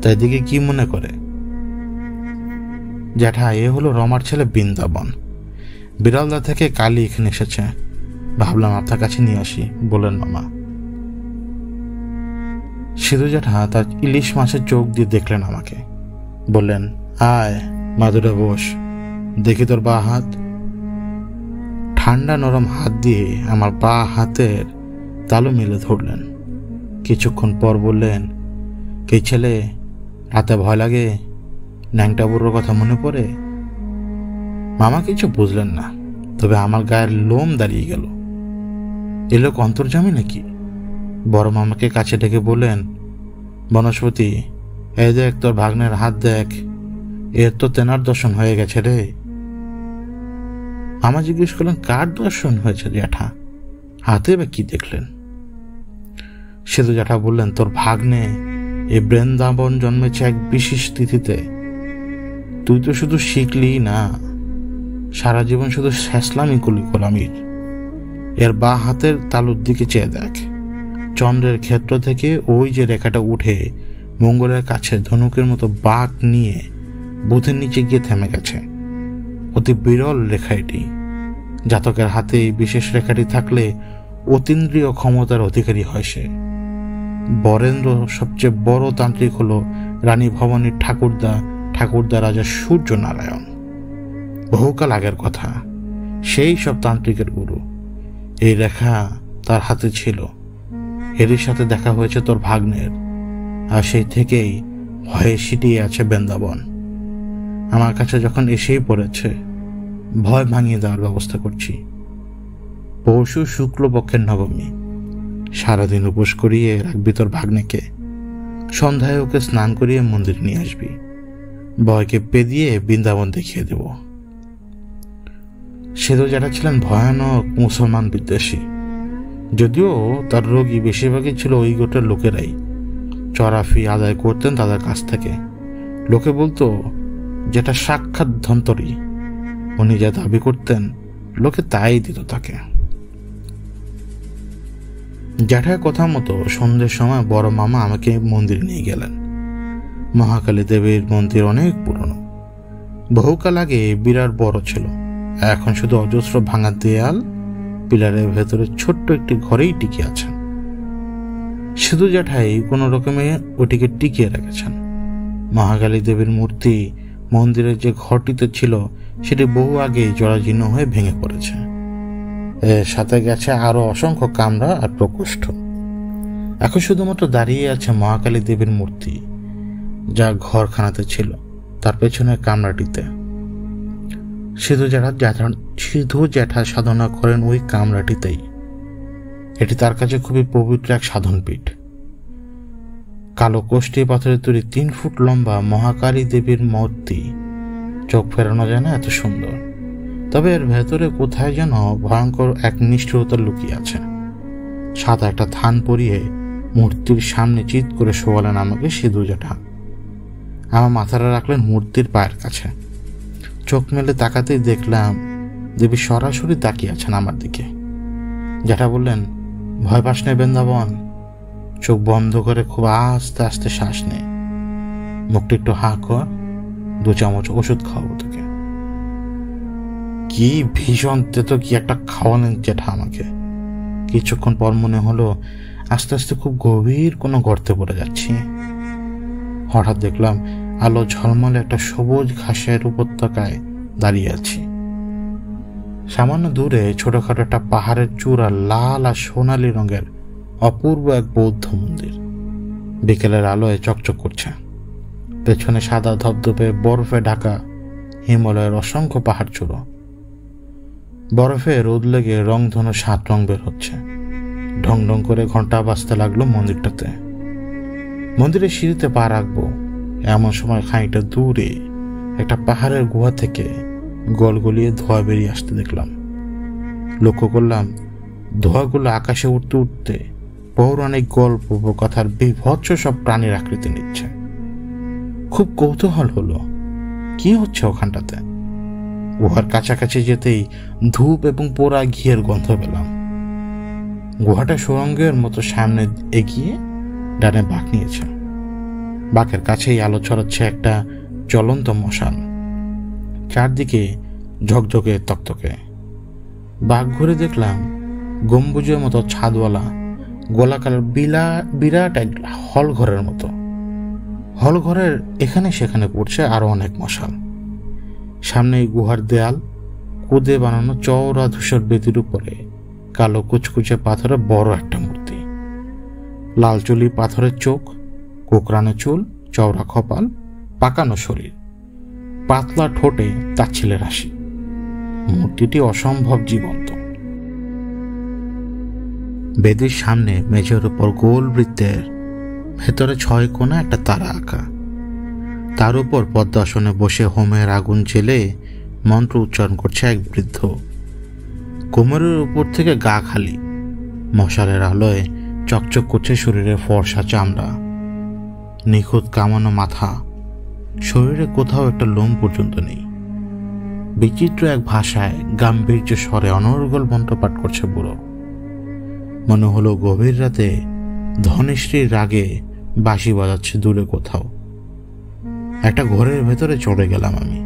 তাই দিকে কি মনে করে? জ্যাঠা, এ হলো রমার ছেলে বৃন্দাবন। বিড়ালদা থেকে কালি এখানে এসেছে, ভাবলাম আপনার কাছে নিয়ে আসি, বললেন মামা। সিঁদুর জ্যাঠা তার ইলিশ মাছের চোখ দিয়ে দেখলেন আমাকে, বললেন, আয় মাদুরে বস, দেখি তোর বা হাত। ঠান্ডা নরম হাত দিয়ে আমার বা হাতের তালু মিলে ধরলেন। কিছুক্ষণ পর বললেন, কে ছেলে, রাতে ভয় লাগে? ন্যাংটা বুড়োর কথা মনে পড়ে? মামা কিছু বুঝলেন না, তবে আমার গায়ের লোম দাঁড়িয়ে গেল। এ লোক অন্তর্যামী নাকি? বড় মামাকে কাছে ডেকে বললেন, বনস্পতি, এই দেখ তোর ভাগ্নের হাত দেখ, এর তো তেনার দর্শন হয়ে গেছে রে। আমার জিজ্ঞেস করলেন, কার দর্শন হয়েছে জ্যাঠা? হাতে বা কি দেখলেন? সিঁদুর জ্যাঠা বললেন, তোর ভাগ্নে এই বৃন্দাবন জন্মেছে এক বিশেষ তিথিতে। তুই তো শুধু শিখলি না, সারা জীবন শুধু শেষলামি করলি গোলামির। এর বা হাতের তালুর দিকে চেয়ে দেখ, চন্দ্রের ক্ষেত্র থেকে ওই যে রেখাটা উঠে মঙ্গলের কাছে ধনুকের মতো বাঁক নিয়ে বুধের নিচে গিয়ে থেমে গেছে। অতি বিরল রেখা এটি। জাতকের হাতে এই বিশেষ রেখাটি থাকলে অতীন্দ্রিয় ক্ষমতার অধিকারী হয় সে। বরেন্দ্র সবচেয়ে বড় তান্ত্রিক হল রানী ভবানীর ঠাকুরদা রাজা সূর্য নারায়ণ। বহুকাল আগের কথা, সেই সব তান্ত্রিকের গুরু। এই রেখা তার হাতে ছিল। এরই সাথে দেখা হয়েছে তোর ভাগ্নের, আর সেই থেকেই ভয়ে সিটিয়ে আছে বৃন্দাবন। আমার কাছে যখন এসেই পড়েছে, ভয় ভাঙিয়ে দেওয়ার ব্যবস্থা করছি। পরশু শুক্লপক্ষের নবমী। সারাদিন উপোস করিয়ে রাখবি তোর ভাগ্নেকে। সন্ধ্যায় ওকে স্নান করিয়ে মন্দির নিয়ে আসবি। ভয়কে পেদিয়ে বৃন্দাবন দেখিয়ে দেব। সিঁদুর জ্যাঠা ছিলেন ভয়ানক মুসলমান বিদ্বেষী। যদিও তার রোগী বেশিরভাগই ছিল ওই গোটের লোকেরাই। চড়া ফি আদায় করতেন তাদের কাছ থেকে। লোকে বলতো, যেটা সাক্ষাৎ ধন্তরী। উনি যা দাবি করতেন লোকে তাই দিত তাকে। জ্যাঠার কথা মতো সন্ধ্যের সময় বড় মামা আমাকে মন্দিরে নিয়ে গেলেন। মহাকালী দেবীর মন্দির অনেক পুরনো, বহুকাল আগে বিরাট বড় ছিল। এখন শুধু অজস্র ভাঙা দেয়াল, পিলারের ভেতরে ছোট্ট একটি ঘরেই টিকে আছেন। শুধু জ্যাঠাই কোনো রকমে ওটিকে টিকিয়ে রেখেছেন। মহাকালী দেবীর মূর্তি মন্দিরের যে ঘরটিতে ছিল সেটি বহু আগেই জরাজীর্ণ হয়ে ভেঙে পড়েছে। এর সাথে গেছে আরো অসংখ্য কামরা আর প্রকোষ্ঠ। এখন শুধুমাত্র দাঁড়িয়ে আছে মহাকালী দেবীর মূর্তি, যা ঘরখানাতে ছিল তার পেছনের কামরাটিতে। সিধু জ্যাঠা সাধনা করেন ওই কামরাটিতেই। এটি তার কাছে খুবই পবিত্র এক সাধনপীঠ। কালো কোষ্ঠী পাথরের তৈরি 3 ফুট লম্বা মহাকালী দেবীর মূর্তি, চোখ ফেরানো যায় না, এত সুন্দর। তবে এর ভেতরে কোথায় যেন ভয়ঙ্কর এক নিষ্ঠুরতা লুকিয়ে আছে। সাদা একটা থান পরিয়ে মূর্তির সামনে চিৎ করে শোয়ালেন আমাকে সিধু জ্যাঠা। আমার মাথাটা রাখলেন মূর্তির পায়ের কাছে। চোখ মেলে তাকাতেই দেখলাম দেবী সরাসরি তাকিয়ে আছেন আমার দিকে। জ্যাঠা বললেন, ভয় পাস নে বৃন্দাবন। চোখ বন্ধ করে খুব আস্তে আস্তে শ্বাস নে, মুখটা একটু হা কর, 2 চামচ ওষুধ খাওয়াবো তোকে। কি ভীষণ তেতো কি একটা খাওয়ালেন জ্যাঠা আমাকে। কিছুক্ষণ পর মনে হলো আস্তে আস্তে খুব গভীর কোনো গর্তে পড়ে যাচ্ছি। হঠাৎ দেখলাম আলো ঝলমলে একটা সবুজ ঘাসের উপত্যকায় দাঁড়িয়ে আছি। সামান্য দূরে ছোটখাটো একটা পাহাড়ের চূড়া লাল আর সোনালী রঙের অপূর্ব এক বৌদ্ধ মন্দির বিকেলের আলোয় চকচক করছে। পেছনে সাদা ধবধবে বরফে ঢাকা হিমালয়ের অসংখ্য পাহাড় চূড়ো। বরফে রোদ লেগে রংধনু 7 রং বের হচ্ছে। ঢং ঢং করে ঘন্টা বাজতে লাগলো মন্দিরটাতে। মন্দিরের সিঁড়িতে পা রাখবো এমন সময় খানিকটা দূরে একটা পাহাড়ের গুহা থেকে গলগলিয়ে ধোঁয়া বেরিয়ে আসতে দেখলাম। লক্ষ্য করলাম ধোঁয়াগুলো আকাশে উঠতে উঠতে পৌরাণিক গল্প কথার বিভৎস সব প্রাণীর আকৃতি নিচ্ছে। খুব কৌতূহল হলো কি হচ্ছে ওখানটাতে। গুহার কাছাকাছি যেতেই ধূপ এবং পোড়া ঘিয়ের গন্ধ পেলাম। গুহাটা সুড়ঙ্গের মতো সামনে এগিয়ে ডানে বাঁক নিয়েছে। বাঁকের কাছেই আলো ছড়াচ্ছে একটা জ্বলন্ত মশাল, চারদিকে ঝকঝকে তকতকে। বাঁক ঘুরে দেখলাম গম্বুজের মতো ছাদওয়ালা গোলাকার বিরাট এক হল ঘরের মতো। হল ঘরের এখানে সেখানে পড়ছে আরো অনেক মশাল। সামনে গুহার দেয়াল কুদে বানানো চওড়া ধূসর বেদির উপরে কালো কুচকুচে পাথরের বড় একটা মূর্তি। লাল চুলি, পাথরের চোখ, কোকড়ানো চুল, চওড়া কপাল, পাকানো শরীর, পাতলা ঠোঁটে তাচ্ছিলের হাসি। মূর্তিটি অসম্ভব জীবন্ত। বেদির সামনে মেঝের উপর গোল বৃত্তের ভেতরে 6 কোণা একটা তারা আঁকা। তার উপর পদ্মাসনে বসে হোমের আগুন জেলে মন্ত্র উচ্চারণ করছে এক বৃদ্ধ। কোমরের উপর থেকে গা খালি, মশালের আলোয় চকচক করছে শরীরের ফর্সা চামড়া, নিখুঁত কামানো মাথা, শরীরে কোথাও একটা লোম পর্যন্ত নেই। বিচিত্র এক ভাষায় গাম্ভীর্য স্বরে অনর্গল মন্ত্রপাঠ করছে বুড়ো। মনে হলো গভীর রাতে ধনেশ্রীর রাগে বাঁশি বাজাচ্ছে দূরে কোথাও। একটা ঘরের ভেতরে চড়ে গেলাম আমি।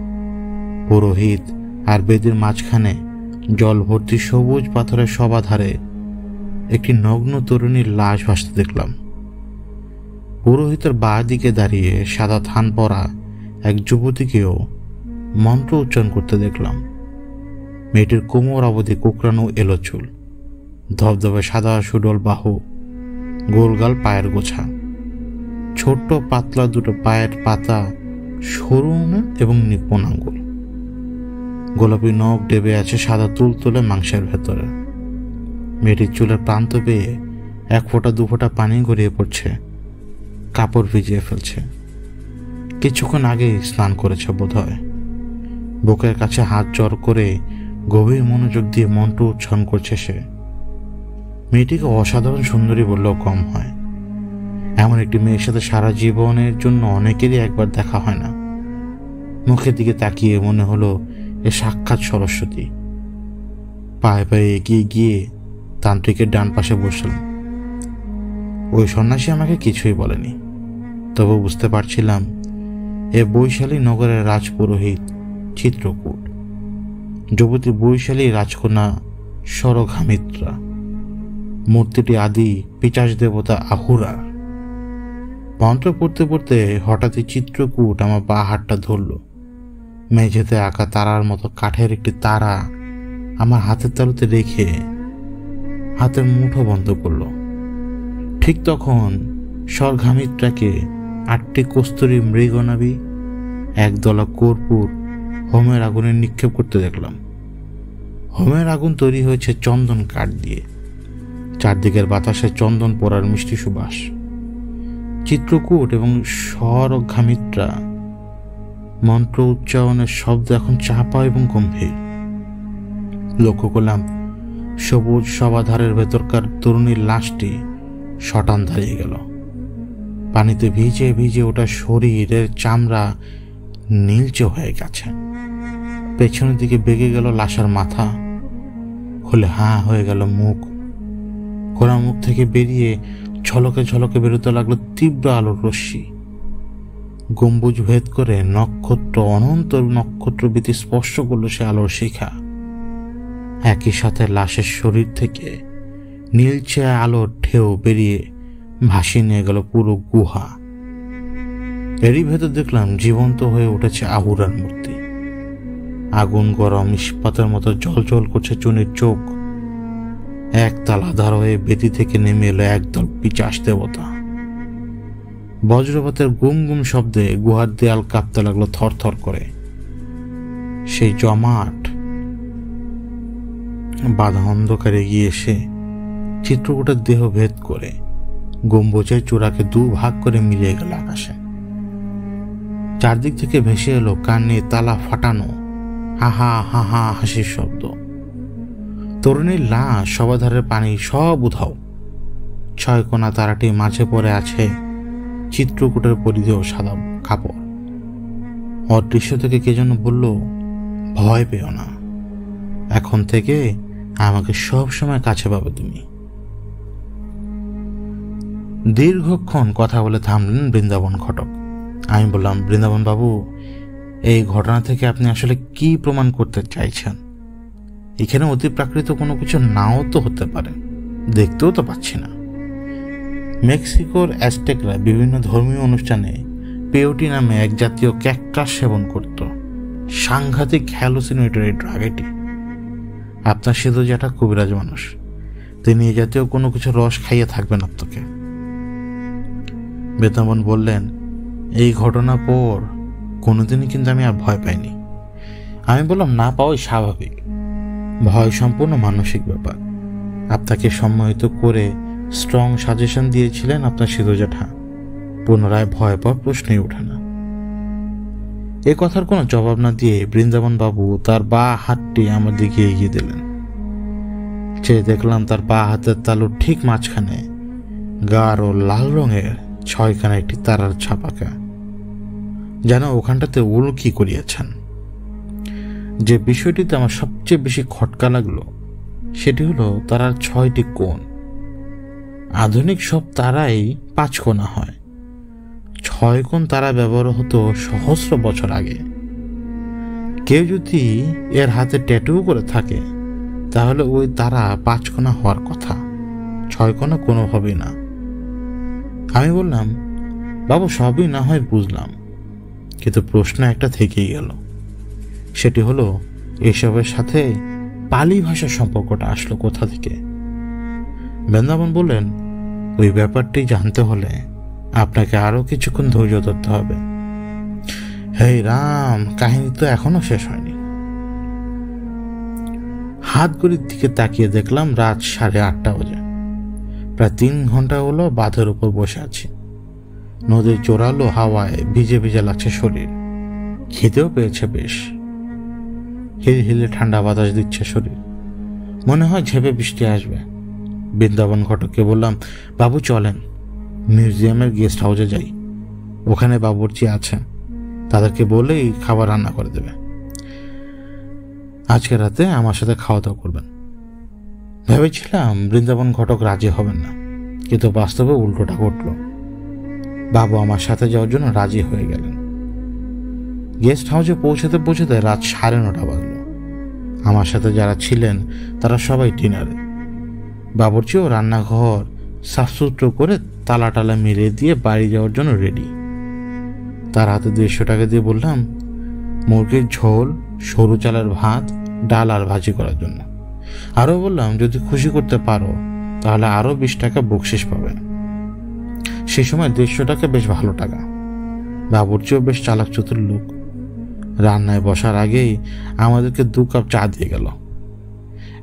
পুরোহিত আর বেদির মাঝখানে জল ভর্তি সবুজ পাথরের সবাধারে একটি নগ্ন তরুণীর লাশ ভাসতে দেখলাম। পুরোহিতের বাঁ দিকে দাঁড়িয়ে সাদা থান পরা এক যুবতীকেও মন্ত্র উচ্চারণ করতে দেখলাম। মেয়েটির কোমর অবধি কোকড়ানো এলো চুল, ধবধবে সাদা সুডল বাহু, গোলগাল পায়ের গোছা, ছোট্ট পাতলা 2 পায়ের পাতা, সরু এবং নিপুণ আঙ্গুল। গোলাপি নখ ডেবে আছে সাদা তুলতুলে মাংসের ভেতরে। মেয়েটির চুলের প্রান্ত পেয়ে 1 ফোঁটা 2 ফোঁটা পানি গড়িয়ে পড়ছে, কাপড় ভিজিয়ে ফেলছে। কিছুক্ষণ আগেই স্নান করেছে বোধ হয়। বুকের কাছে হাত জড় করে গভীর মনোযোগ দিয়ে মন্ত্র উচ্চারণ করছে সে। মেয়েটিকে অসাধারণ সুন্দরী বললেও কম হয়। এমন একটি মেয়ের সাথে সারা জীবনের জন্য অনেকেরই একবার দেখা হয় না। মুখের দিকে তাকিয়ে মনে হলো এ সাক্ষাৎ সরস্বতী। পায়ে পায়ে এগিয়ে গিয়ে তান্ত্রিকের ডান পাশে বসলাম। ওই সন্ন্যাসী আমাকে কিছুই বলেনি, তবু বুঝতে পারছিলাম এ বৈশালী নগরের রাজপুরোহিত চিত্রকূট, যুবতী বৈশালী রাজকন্যা সরঘামিত্রা, মূর্তিটি আদি পিচাস দেবতা আহুরার। মন্ত্র পড়তে পড়তে হঠাৎই চিত্রকূট আমার বা হাতটা ধরল। মেঝেতে আঁকা তারার মতো কাঠের একটি তারা আমার হাতের তালুতে রেখে হাতের মুঠো বন্ধ করল। ঠিক তখন সরঘামিত্রাকে 8টি কস্তুরী মৃগনাভি, একদলা কর্পূর হোমের আগুনে নিক্ষেপ করতে দেখলাম। হোমের আগুন তৈরি হয়েছে চন্দন কাঠ দিয়ে। চারদিকের বাতাসে চন্দন পোড়ার মিষ্টি সুবাস। চিত্রকূট এবং সরঘামিত্রা মন্ত্র উচ্চারণের শব্দ এখন চাপা এবং গম্ভীর। লক্ষ্য করলাম সবুজ সবাধারের ভেতরকার তরুণীর লাশটি শটান দাঁড়িয়ে গেল। পানিতে ভিজে ভিজে ওটা শরীরের চামড়া নীলচে হয়ে গেছে। পেছনের দিকে বেগে গেল লাশের মাথা, খুলে হাঁ হয়ে গেল মুখ। খোলা মুখ থেকে বেরিয়ে ঝলকে ঝলকে বেরোতে লাগলো তীব্র আলোর রশ্মি। গম্বুজ ভেদ করে নক্ষত্র, অনন্ত নক্ষত্র বীতি স্পর্শ করলো সে আলোর শিখা। একই সাথে লাশের শরীর থেকে নীলচে আলোর ঢেউ বেরিয়ে ভাসিয়ে নিয়ে গেল পুরো গুহা। এরই ভেতর দেখলাম জীবন্ত হয়ে উঠেছে আহুরার মূর্তি। আগুন গরম ইস্পাতের মতো জ্বলজ্বল করছে চুনির চোখ। একতাল আধার হয়ে বেদি থেকে নেমে এলো একদল পিচাস দেবতা। বজ্রপাতের গুম গুম শব্দে গুহার দেয়াল কাঁপতে লাগলো থরথর করে। সেই জমাট বাধা অন্ধকারে এগিয়ে এসে চিত্রকূটের দেহ ভেদ করে গম্বুজের চূড়াকে 2 ভাগ করে মিলিয়ে গেল আকাশে। চারদিক থেকে ভেসে এলো কানে তালা ফাটানো হাহা হাহা হাসির শব্দ। তরুণীর লাশ, সবাধারের পানি সব উধাও। 6 কোনা তারাটি মাঝে পড়ে আছে চিত্রকূটের পরিধেয় সাদা কাপড়। অদৃশ্য থেকে কে যেন বলল, ভয় পেও না, এখন থেকে আমাকে সব সময় কাছে পাবে তুমি। দীর্ঘক্ষণ কথা বলে থামলেন বৃন্দাবন ঘটক। আমি বললাম, বৃন্দাবন বাবু, এই ঘটনা থেকে আপনি আসলে কি প্রমাণ করতে চাইছেন? এখানে অতি প্রাকৃত কোনো কিছু নাও তো হতে পারে, দেখতেও তো পাচ্ছি না। মেক্সিকোর অ্যাজটেকরা বিভিন্ন ধর্মীয় অনুষ্ঠানে পেওটি নামে এক জাতীয় ক্যাকটাস সেবন করত। সাংঘাতিক হ্যালোসিনেটরি ড্রাগ এটি। আপনার সেতু জ্যাঠা কবিরাজ মানুষ, তিনি এ জাতীয় কোনো কিছু রস খাইয়ে থাকবেন আপনাকে। বৃন্দাবন বললেন, এই ঘটনা পর কোনোদিনই কিন্তু আমি আর ভয় পাইনি। আমি বললাম, না পাওয়াই স্বাভাবিক, ভয় সম্পূর্ণ মানসিক ব্যাপার। আপনাকে সম্মোহিত করে স্ট্রং সাজেশন দিয়েছিলেন আপনার সেতু জ্যাঠা, পুনরায় ভয় পাওয়ার প্রশ্নই ওঠে না। এ কথার কোনো জবাব না দিয়ে বৃন্দাবন বাবু তার বা হাতটি আমার দিকে এগিয়ে দিলেন। চেয়ে দেখলাম তার বা হাতের তালুর ঠিক মাঝখানে গাঢ় লাল রঙের 6খানা একটি তারার ছাপাকা, যেন ওখানটাতে উল্কি করিয়েছেন। যে বিষয়টিতে আমার সবচেয়ে বেশি খটকা লাগলো সেটি হলো তারার 6টি কোণ। আধুনিক সব তারাই 5 কোণা হয়। 6 কোণ তারা ব্যবহার হতো সহস্র বছর আগে। কেউ যদি এর হাতে ট্যাটু করে থাকে তাহলে ওই তারা 5 কোণা হওয়ার কথা, 6 কোণা কোনোভাবেই না। আমি বললাম, বাবু সবই না হয় বুঝলাম, কিন্তু প্রশ্ন একটা থেকেই গেল। সেটি হলো, এসবের সাথে পালি ভাষার সম্পর্কটা আসলো কোথা থেকে? বৃন্দাবন বললেন, ওই ব্যাপারটি জানতে হলে আপনাকে আরো কিছুক্ষণ ধৈর্য ধরতে হবে। হে রাম, কাহিনী তো এখনো শেষ হয়নি। হাত ঘড়ির দিকে তাকিয়ে দেখলাম রাত 8:30 বাজে। প্রায় 3 ঘন্টা হলো বাঁধের উপর বসে আছি। নদীর জোরালো হাওয়ায় ভিজে ভিজে লাগছে শরীর। খিদেও পেয়েছে বেশ। হিলহিলে ঠান্ডা বাতাস দিচ্ছে শরীর। মনে হয় ঝেপে বৃষ্টি আসবে। বৃন্দাবন ঘটককে বললাম, বাবু চলেন, মিউজিয়ামের গেস্ট হাউসে যাই, ওখানে বাবুর্চি আছে, তাদেরকে বলেই খাবার রান্না করে দেবে। আজকে রাতে আমার সাথে খাওয়া দাওয়া করবেন। ভেবেছিলাম বৃন্দাবন ঘটক রাজি হবেন না, কিন্তু বাস্তবে উল্টোটা ঘটল। বাবু আমার সাথে যাওয়ার জন্য রাজি হয়ে গেলেন। গেস্ট হাউসে পৌঁছাতে পৌঁছাতে রাত 9:30 বাজল। আমার সাথে যারা ছিলেন তারা সবাই ডিনারে। বাবুর্চিও রান্নাঘর সাফসুতরো করে তালা টালা মেরে দিয়ে বাড়ি যাওয়ার জন্য রেডি। তার হাতে 150 টাকা দিয়ে বললাম মুরগির ঝোল, সরু চালের ভাত, ডাল আর ভাজি করার জন্য। আরও বললাম যদি খুশি করতে পারো তাহলে আরও 20 টাকা বকশিস পাবে। সেই সময় 150 টাকা বেশ ভালো টাকা। বাবুর্চিও বেশ চালাক চতুর লোক। রান্নায় বসার আগেই আমাদেরকে 2 কাপ চা দিয়ে গেল।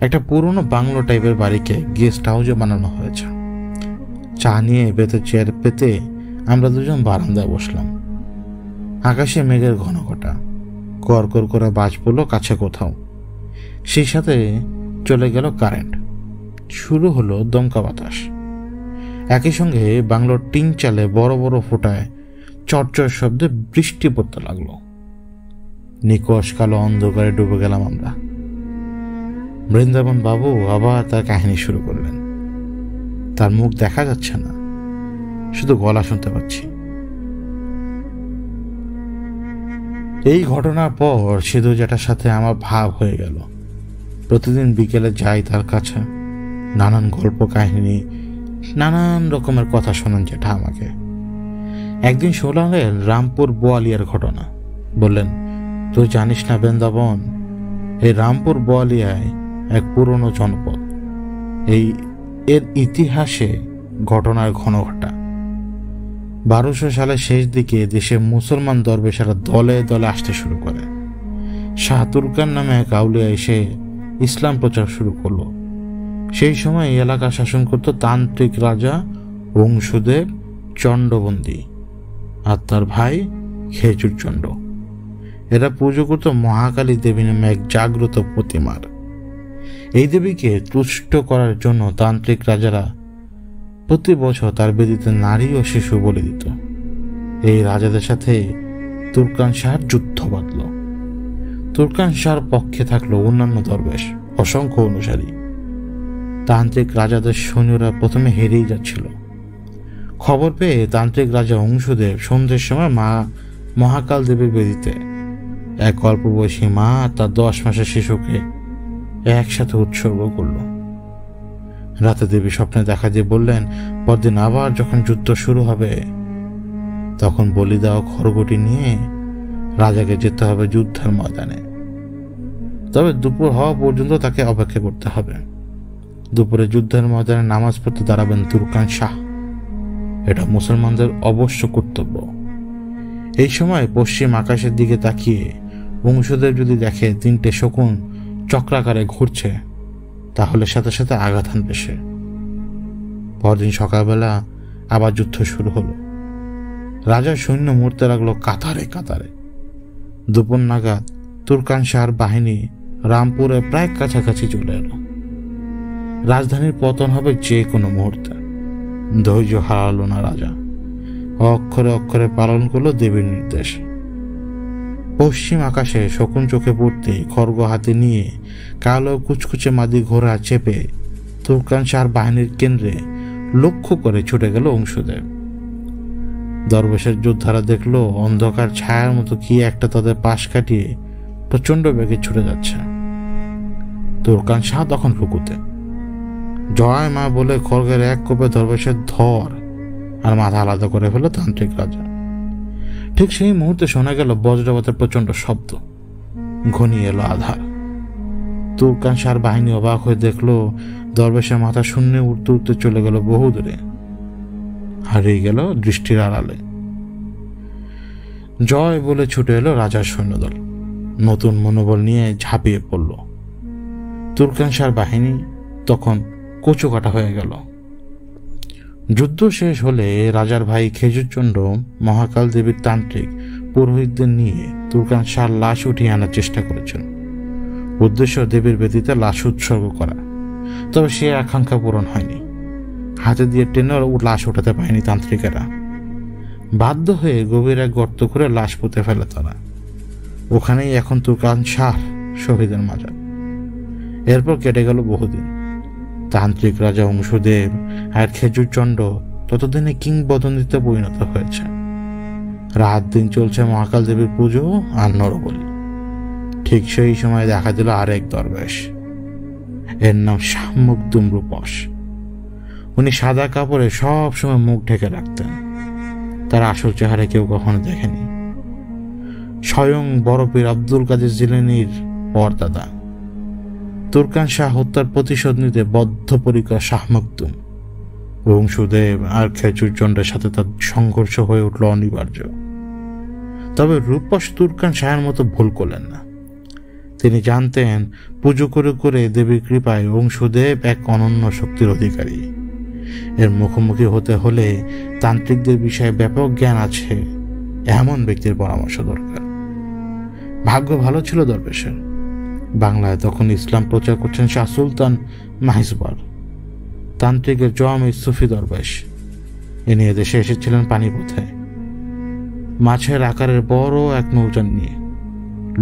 একটা পুরনো বাংলো টাইপের বাড়িকে গেস্ট হাউসে বানানো হয়েছে। চা নিয়ে বেতে চেয়ার পেতে আমরা দুজন বারান্দায় বসলাম। আকাশে মেঘের ঘনঘটা, কর কর করে বাজ পড়লো কাছে কোথাও। সেই সাথে চলে গেল কারেন্ট। শুরু হলো দমকা বাতাস। একই সঙ্গে বাংলোর টিন চালে বড় বড় ফোঁটায় চটচট শব্দে বৃষ্টি পড়তে লাগলো। নিকশ কালো অন্ধকারে ডুবে গেলাম আমরা। বৃন্দাবন বাবু আবার তার কাহিনী শুরু করলেন। তার মুখ দেখা যাচ্ছে না, শুধু গলা শুনতে পাচ্ছি। এই ঘটনার পর সিধু জ্যাঠার সাথে আমার ভাব হয়ে গেল। প্রতিদিন বিকেলে যাই তার কাছে। নানান গল্প কাহিনী, নানান রকমের কথা শোনান জ্যাঠা আমাকে। একদিন শোনালেন রামপুর বোয়ালিয়ার ঘটনা। বললেন তুই জানিস না বৃন্দাবন, এই রামপুর বোয়ালিয়ায় এক পুরনো জনপদ। এর ইতিহাসে ঘটনার ঘনঘটা। 1200 সালের শেষ দিকে দেশে মুসলমান দরবেশেরা দলে দলে আসতে শুরু করে। শাহ তুর্কান নামে এক আউলিয়া এসে ইসলাম প্রচার শুরু করলো। সেই সময় এই এলাকা শাসন করত তান্ত্রিক রাজা অংশুদেব চণ্ডবন্দী আর তার ভাই খেজুর চন্ড। এরা পুজো করত মহাকালী দেবী নামে এক জাগ্রত প্রতিমার। এই দেবীকে তুষ্ট করার জন্য তান্ত্রিক রাজারা প্রতি বছর তার বেদিতে নারী ও শিশু বলি দিত। এই রাজাদের সাথে তুর্কান শাহর যুদ্ধ বাঁধল। তুর্কান শাহর পক্ষে থাকলো অন্যান্য দরবেশ, অসংখ্য অনুসারী। তান্ত্রিক রাজাদের সৈন্যরা প্রথমে হেরেই যাচ্ছিল। খবর পেয়ে তান্ত্রিক রাজা অংশুদেব সন্ধ্যের সময় মহাকাল দেবীর বেদিতে এক অল্প বয়সী মা আর তার 10 মাসের শিশুকে একসাথে উৎসর্গ করল। রাতে দেবী স্বপ্নে দেখা দিয়ে বললেন পরদিন আবার যখন যুদ্ধ শুরু হবে তখন বলি দেওয়া খড়গটি নিয়ে রাজাকে যেতে হবে যুদ্ধের ময়দানে। তবে দুপুর হওয়া পর্যন্ত তাকে অপেক্ষা করতে হবে। দুপুরে যুদ্ধের ময়দানে নামাজ পড়তে দাঁড়াবেন তুর্কান শাহ। এটা মুসলমানদের অবশ্য কর্তব্য। এই সময় পশ্চিম আকাশের দিকে তাকিয়ে বংশদেব যদি দেখে 3টে শকুন চক্রাকারে ঘুরছে তাহলে সাথে সাথে আঘাত হানবে সে। পরদিন সকালবেলা আবার যুদ্ধ শুরু হলো। রাজার সৈন্য মরতে লাগলো কাতারে কাতারে। দুপুর নাগাদ তুর্কান শাহর বাহিনী রামপুরে প্রায় কাছাকাছি চলে এলো। রাজধানীর পতন হবে যে কোনো মুহূর্তে। ধৈর্য হারালো না রাজা। অক্ষরে অক্ষরে পালন করলো দেবীর নির্দেশ। পশ্চিম আকাশে শকুন চোখে পড়তে খড়গ হাতে নিয়ে কালো কুচকুচে মাদি ঘোড়া চেপে তুর্কান শাহর বাহিনীর কেন্দ্রে লক্ষ্য করে ছুটে গেল অংশুদেব। দরবেশের যোদ্ধারা দেখলো অন্ধকার ছায়ার মতো কি একটা তাদের পাশ কাটিয়ে প্রচন্ড বেগে ছুটে যাচ্ছে। তুর্কান শাহ তখন রুকুতে। জয় মা বলে খড়গের এক কোপে দরবেশের ধর আর মাথা আলাদা করে ফেল তান্ত্রিক রাজা। ঠিক সেই মুহূর্তে শোনা গেল বজ্রপাতের প্রচন্ড শব্দ। ঘনিয়ে এলো আধার। তুর্কান শাহর বাহিনী অবাক হয়ে দেখলো দরবেশের মাথা শূন্যে উঠতে উঠতে চলে গেল বহু দূরে, হারিয়ে গেল দৃষ্টির আড়ালে। জয় বলে ছুটে এলো রাজার সৈন্যদল। নতুন মনোবল নিয়ে ঝাঁপিয়ে পড়ল। তুর্কান শাহর বাহিনী তখন কচু কাটা হয়ে গেল। যুদ্ধ শেষ হলে রাজার ভাই খেজুরচন্ড মহাকাল দেবীর তান্ত্রিক পুরোহিতদের নিয়ে তুর্কান শাহর লাশ উঠিয়ে আনার চেষ্টা করেছেন। উদ্দেশ্য দেবীর বেদিতে লাশ উৎসর্গ করা। তবে সে আকাঙ্ক্ষা পূরণ হয়নি। হাতে দিয়ে টেনে লাশ উঠাতে পারেনি তান্ত্রিকেরা। বাধ্য হয়ে গভীর এক গর্ত করে লাশ পুঁতে ফেলে তারা। ওখানেই এখন তুরকান শাহ শহীদের মাজার। এরপর কেটে গেল বহুদিন। তান্ত্রিক রাজা অংশুদেব আর খেজুরচন্ড ততদিনে কিংবদন্তিতে পরিণত হয়েছে। রাত দিন চলছে মহাকাল দেবীর পুজো আর নরবলি। ঠিক সেই সময় দেখা দিল আরেক দরবেশ। এর নাম শাহ মখদুম রূপস। উনি সাদা কাপড়ে সব সময় মুখ ঢেকে রাখতেন। তার আসল চেহারা কেউ কখনো দেখেনি। স্বয়ং বড় পীর আব্দুল কাদের জিলানীর পরদাদা। তুরকান শাহ হত্যার প্রতিশোধ নিতে বদ্ধপরিকর শাহ মখদুম অংশুদেব আর খেজুরচন্ডের সাথে তার সংঘর্ষ হয়ে উঠল অনিবার্য। তবে রূপস তুরকান শাহের মতো ভুল করলেন না। তিনি জানতেন পুজো করে করে দেবীর কৃপায় অংশুদেব এক অনন্য শক্তির অধিকারী। এর মুখোমুখি হতে হলে তান্ত্রিকদের বিষয়ে ব্যাপক জ্ঞান আছে এমন ব্যক্তির পরামর্শ দরকার। ভাগ্য ভালো ছিল দরবেশের। বাংলায় তখন ইসলাম প্রচার করছেন শাহ সুলতান মাহিসবার, তান্ত্রিকের জমি সুফি দরবেশ। এ নিয়ে দেশে এসেছিলেন পানিপথে মাছের আকারের বড় এক নৌযান নিয়ে।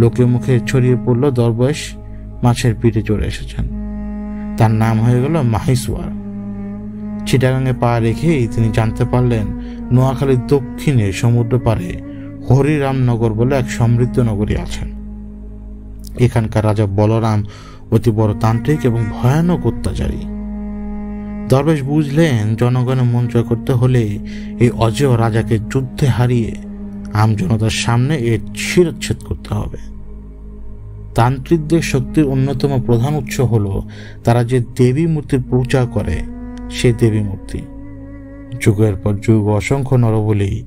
লোকে মুখে ছড়িয়ে পড়ল দরবেশ মাছের পিঠে চড়ে এসেছেন। তার নাম হয়ে গেল মাহিসওয়ার। চিটাগাঙে পা রেখেই তিনি জানতে পারলেন নোয়াখালীর দক্ষিণে সমুদ্র পারে হরিরামনগর বলে এক সমৃদ্ধ নগরী আছেন। এখানকার রাজা বলরাম অতি বড় তান্ত্রিক এবং ভয়ানক অত্যাচারী। দরবেশ বুঝলেন জনগণের মন জয় করতে হলে এই অজেয় রাজাকে যুদ্ধে হারিয়ে আমজনতার সামনে এর শিরচ্ছেদ করতে হবে। তান্ত্রিকদের শক্তির অন্যতম প্রধান উৎস হল তারা যে দেবী মূর্তির পূজা করে সে দেবী মূর্তি। যুগের পর যুগ অসংখ্য নরবলি,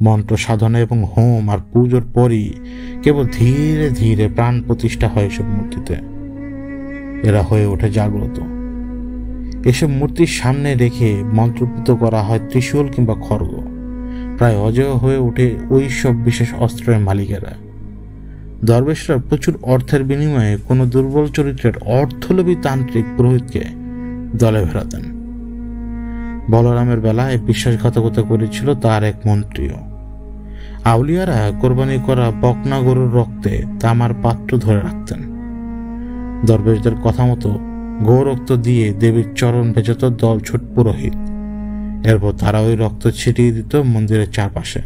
মন্ত্র সাধনা এবং হোম আর পুজোর পরই কেবল ধীরে ধীরে প্রাণ প্রতিষ্ঠা হয় এসব মূর্তিতে। এরা হয়ে ওঠে জাগ্রত। এসব মূর্তির সামনে রেখে মন্ত্রপুত করা হয় ত্রিশূল কিংবা খড়গ। প্রায় অজেয় হয়ে ওঠে ওই সব বিশেষ অস্ত্রের মালিকেরা। দরবেশরা প্রচুর অর্থের বিনিময়ে কোনো দুর্বল চরিত্রের অর্থলোভী তান্ত্রিক পুরোহিতকে দলে ভেড়াতেন। বলরামের বেলায় বিশ্বাসঘাতকতা করেছিল তার এক মন্ত্রীও। আউলিয়ারা কোরবানি করা বকনা গরুর রক্তে তামার পাত্র ধরে রাখতেন। দরবেশদের কথা মতো গো রক্ত দিয়ে দেবীর চরণ ভেজত দল ছোট পুরোহিত। এরপর তারা ওই রক্ত ছিটিয়ে দিত মন্দিরের চারপাশে।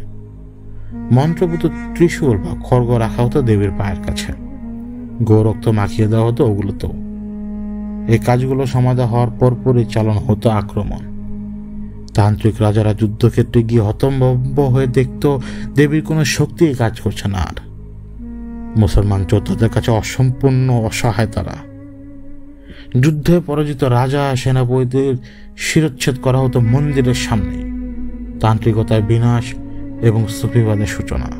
মন্ত্রপুত ত্রিশূল বা খড়গ রাখা হতো দেবীর পায়ের কাছে। গো রক্ত মাখিয়ে দেওয়া হতো ওগুলোতেও। এই কাজগুলো সমাধা হওয়ার পরপরই চালানো হতো আক্রমণ। তান্ত্রিক রাজারা যুদ্ধক্ষেত্রে গিয়ে হতভম্ব হয়ে দেখত দেবীর কোনো শক্তি কাজ করছে না আর। মুসলমান যোদ্ধাদের কাছে অসম্পূর্ণ অসহায় তারা। যুদ্ধে পরাজিত রাজা সেনাপতিদের শিরচ্ছেদ করা হতো মন্দিরের সামনে। তান্ত্রিকতার বিনাশ এবং সুফিবাদের সূচনা।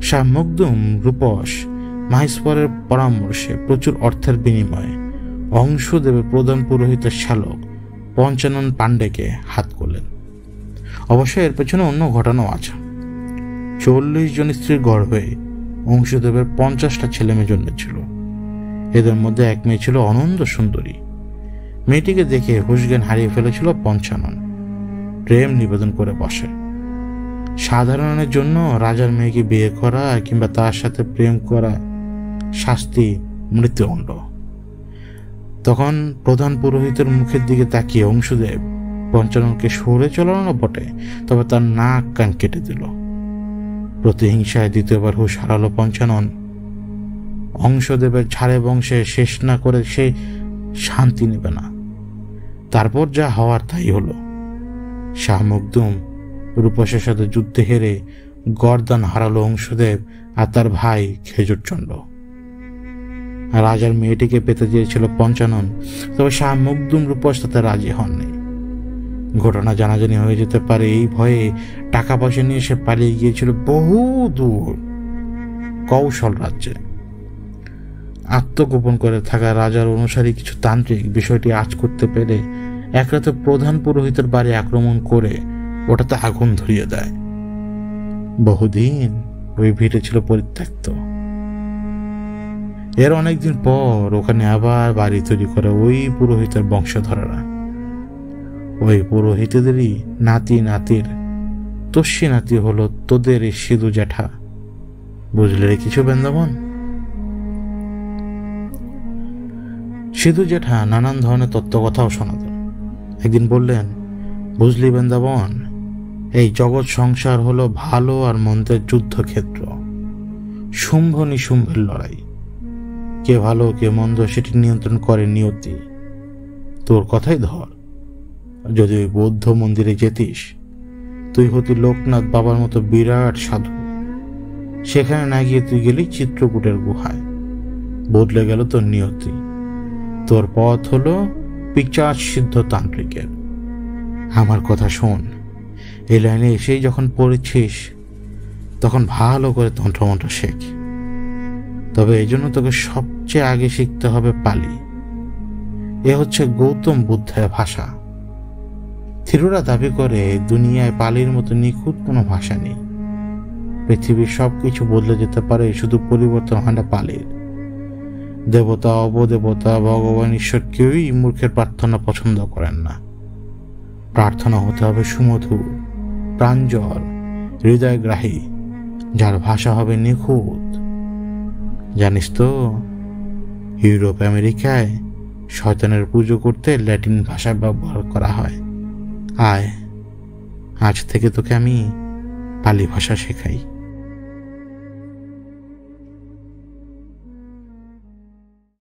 শাহ মখদুম রূপস মাহিসওয়ারের পরামর্শে প্রচুর অর্থের বিনিময়ে অংশদেবের প্রধান পুরোহিতের শালক পঞ্চানন পাণ্ডেকে হাত করলেন। অবশ্য এর পেছনে অন্য ঘটনাও আছে। 40 জন স্ত্রীর গর্ভে অংশদেবের 50টা ছেলে মেয়ে জন্মেছিল। এদের মধ্যে এক মেয়ে ছিল অনন্ত সুন্দরী। মেয়েটিকে দেখে হুঁশজ্ঞান হারিয়ে ফেলেছিল পঞ্চানন। প্রেম নিবেদন করে বসে। সাধারণের জন্য রাজার মেয়েকে বিয়ে করা কিংবা তার সাথে প্রেম করা শাস্তি মৃত্যুদণ্ড। তখন প্রধান পুরোহিতের মুখের দিকে তাকিয়ে অংশদেব পঞ্চাননকে সরে চলানো না বটে, তবে তার নাক কান কেটে দিল। প্রতিহিংসায় দ্বিতীয়বার হুঁশ হারালো পঞ্চানন। অংশদেবের ছাড়ে বংশে শেষ না করে সে শান্তি নেবে না। তারপর যা হওয়ার তাই হলো। শাহ মখদুম রূপসের সাথে যুদ্ধে হেরে গর্দান হারালো অংশদেব আর তার ভাই খেজুরচন্ড। রাজার মেয়েটিকে পেতে চেয়েছিল পঞ্চানন, তবে শাহ মখদুম রূপস তাতে রাজি হননি। ঘটনা জানাজানি হয়ে যেতে পারে এই ভয়ে টাকা পয়সা নিয়ে সে পালিয়ে গিয়েছিল বহু দূর কৌশল রাজ্যে। আত্মগোপন করে থাকা রাজার অনুসারী কিছু তান্ত্রিক বিষয়টি আঁচ করতে পেরে এক রাতে প্রধান পুরোহিতের বাড়ি আক্রমণ করে ওটাতে আগুন ধরিয়ে দেয়। বহুদিন ওই ভিটে ছিল পরিত্যক্ত। এর অনেকদিন পর ওখানে আবার বাড়ি তৈরি করে ওই পুরোহিতের বংশধরেরা। ওই পুরোহিতদেরই নাতি নাতির তস্যি নাতি হলো তোদের এই সিধু জ্যাঠা। বুঝলে রে কিছু বৃন্দাবন? সিধু জ্যাঠা নানান ধরনের তত্ত্বকথাও শোনাতেন। একদিন বললেন, বুঝলি বৃন্দাবন, এই জগৎ সংসার হলো ভালো আর মন্দের যুদ্ধক্ষেত্র, শুম্ভ নিশুম্ভের লড়াই। কে ভালো কে মন্দ সেটি নিয়ন্ত্রণ করে নিয়তি। তোর কথাই ধর, যদি ওই বৌদ্ধ মন্দিরে যেতিস, তুই হতি লোকনাথ বাবার মতো বিরাট সাধু। সেখানে না গিয়ে তুই গেলি চিত্রকূটের গুহায়, বদলে গেল তোর নিয়তি। তোর পথ হলো পিচাচ সিদ্ধ তান্ত্রিকের। আমার কথা শোন, এই লাইনে এসেই যখন পড়েছিস তখন ভালো করে তন্ত্রমন্ত্র শেখ। তবে এই জন্য তোকে সবচেয়ে আগে শিখতে হবে পালি। এ হচ্ছে গৌতম বুদ্ধের ভাষা। থিরুরা দাবি করে দুনিয়ায় পালির মতো নিখুঁত কোনো ভাষা নেই। পৃথিবীর সবকিছু বদলে যেতে পারে, শুধু পরিবর্তন হয় না পালির। দেবতা, অবদেবতা, ভগবান, ঈশ্বর কেউই মূর্খের প্রার্থনা পছন্দ করেন না। প্রার্থনা হতে হবে সুমধুর, প্রাঞ্জল, হৃদয়গ্রাহী, যার ভাষা হবে নিখুঁত। জানিস তো, ইউরোপ আমেরিকায় শয়তানের পুজো করতে ল্যাটিন ভাষা ব্যবহার করা হয়। আয়, আজ থেকে তোকে আমি পালি ভাষা শেখাই।